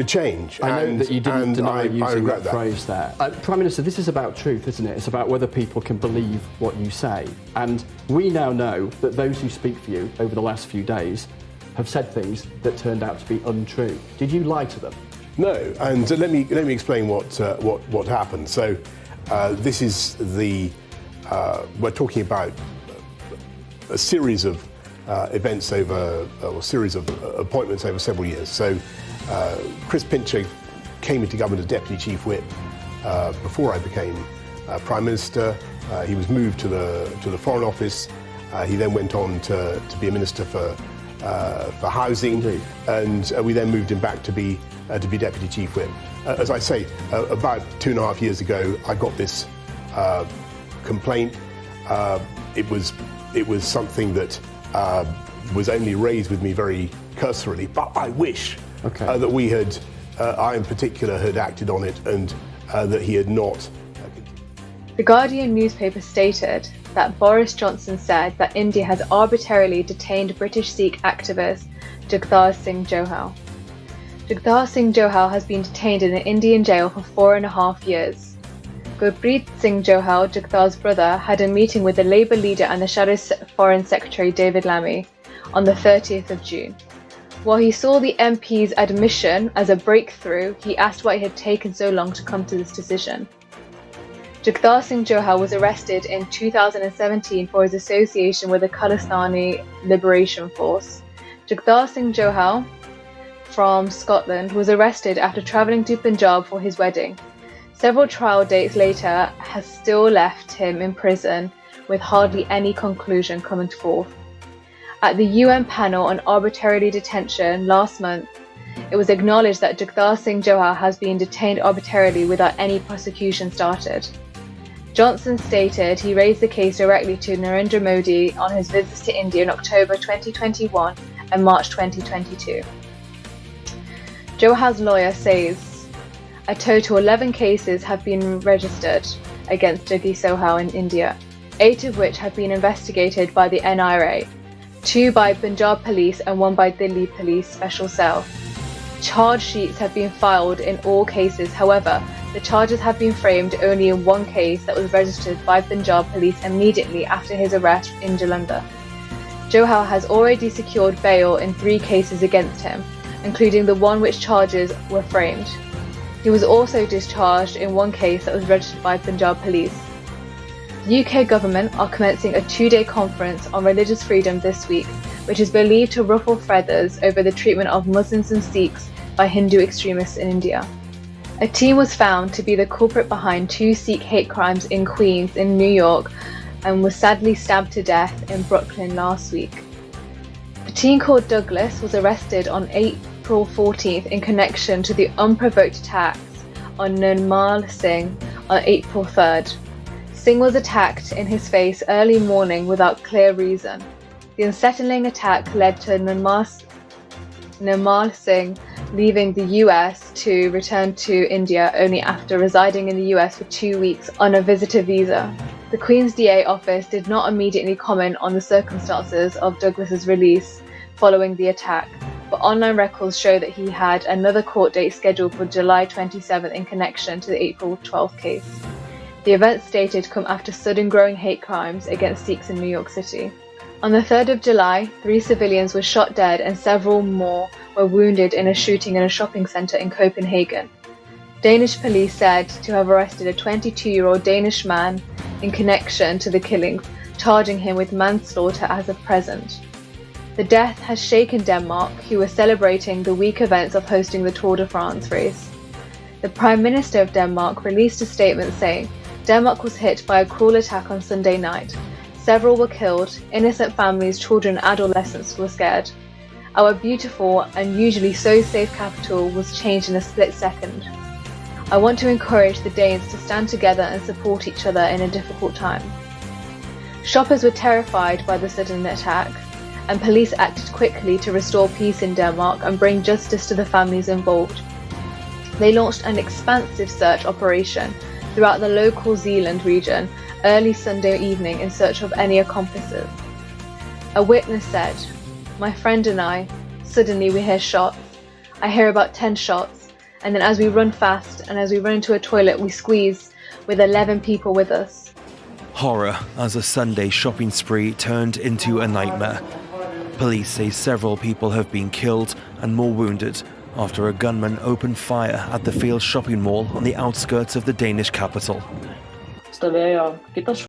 change. I know that you didn't deny using that that phrase there. Prime Minister, this is about truth, isn't it? It's about whether people can believe what you say, and we now know that those who speak for you over the last few days have said things that turned out to be untrue. Did you lie to them? No, and let me explain what happened. So this is we're talking about a series of events or a series of appointments over several years. So Chris Pincher came into government as Deputy Chief Whip before I became Prime Minister. He was moved to the Foreign Office. He then went on to be a Minister for housing, and we then moved him back to be Deputy Chief Whip. As I say, about 2.5 years ago, I got this complaint. It was something that was only raised with me very cursorily, but I wish that we had, I in particular, had acted on it, and that he had not. The Guardian newspaper stated that Boris Johnson said that India has arbitrarily detained British Sikh activist Jagtar Singh Johal. Jagtar Singh Johal has been detained in an Indian jail for 4.5 years. Gurpreet Singh Johal, Jagtar's brother, had a meeting with the Labour leader and the Shadow Foreign Secretary David Lammy on the 30th of June. While he saw the MP's admission as a breakthrough, he asked why it had taken so long to come to this decision. Jagtar Singh Johal was arrested in 2017 for his association with the Khalistani Liberation Force. Jagtar Singh Johal, from Scotland, was arrested after travelling to Punjab for his wedding. Several trial dates later has still left him in prison with hardly any conclusion coming forth. At the UN panel on arbitrary detention last month, it was acknowledged that Jagtar Singh Johal has been detained arbitrarily without any prosecution started. Johnson stated he raised the case directly to Narendra Modi on his visits to India in October 2021 and March 2022. Johal's lawyer says a total 11 cases have been registered against Jaggi Sohal in India, 8 of which have been investigated by the NRA, 2 by Punjab police and 1 by Delhi police special cell. Charge sheets have been filed in all cases. However, the charges have been framed only in one case that was registered by Punjab police immediately after his arrest in Jalandhar. Johal has already secured bail in 3 cases against him, including the one which charges were framed. He was also discharged in one case that was registered by Punjab police. The UK government are commencing a 2-day conference on religious freedom this week, which is believed to ruffle feathers over the treatment of Muslims and Sikhs by Hindu extremists in India. A team was found to be the culprit behind 2 Sikh hate crimes in Queens in New York and was sadly stabbed to death in Brooklyn last week. A teen called Douglas was arrested on April 14th in connection to the unprovoked attacks on Nirmal Singh on April 3rd. Singh was attacked in his face early morning without clear reason. The unsettling attack led to Nirmal Singh leaving the US to return to India only after residing in the US for 2 weeks on a visitor visa. The Queen's DA office did not immediately comment on the circumstances of Douglas's release following the attack, but online records show that he had another court date scheduled for July 27th in connection to the April 12th case. The event stated come after sudden growing hate crimes against Sikhs in New York City. On the 3rd of July, 3 civilians were shot dead and several more were wounded in a shooting in a shopping centre in Copenhagen. Danish police said to have arrested a 22-year-old Danish man in connection to the killings, charging him with manslaughter as of present. The death has shaken Denmark, who were celebrating the week events of hosting the Tour de France race. The Prime Minister of Denmark released a statement saying, Denmark was hit by a cruel attack on Sunday night. Several were killed, innocent families, children and adolescents were scared. Our beautiful and usually so safe capital was changed in a split second. I want to encourage the Danes to stand together and support each other in a difficult time. Shoppers were terrified by the sudden attack, and police acted quickly to restore peace in Denmark and bring justice to the families involved. They launched an expansive search operation throughout the local Zealand region early Sunday evening in search of any accomplices. A witness said, "My friend and I, suddenly we hear shots. I hear about 10 shots, and then as we run fast and as we run into a toilet, we squeeze with 11 people with us." Horror as a Sunday shopping spree turned into a nightmare. Police say several people have been killed and more wounded after a gunman opened fire at the Field shopping mall on the outskirts of the Danish capital.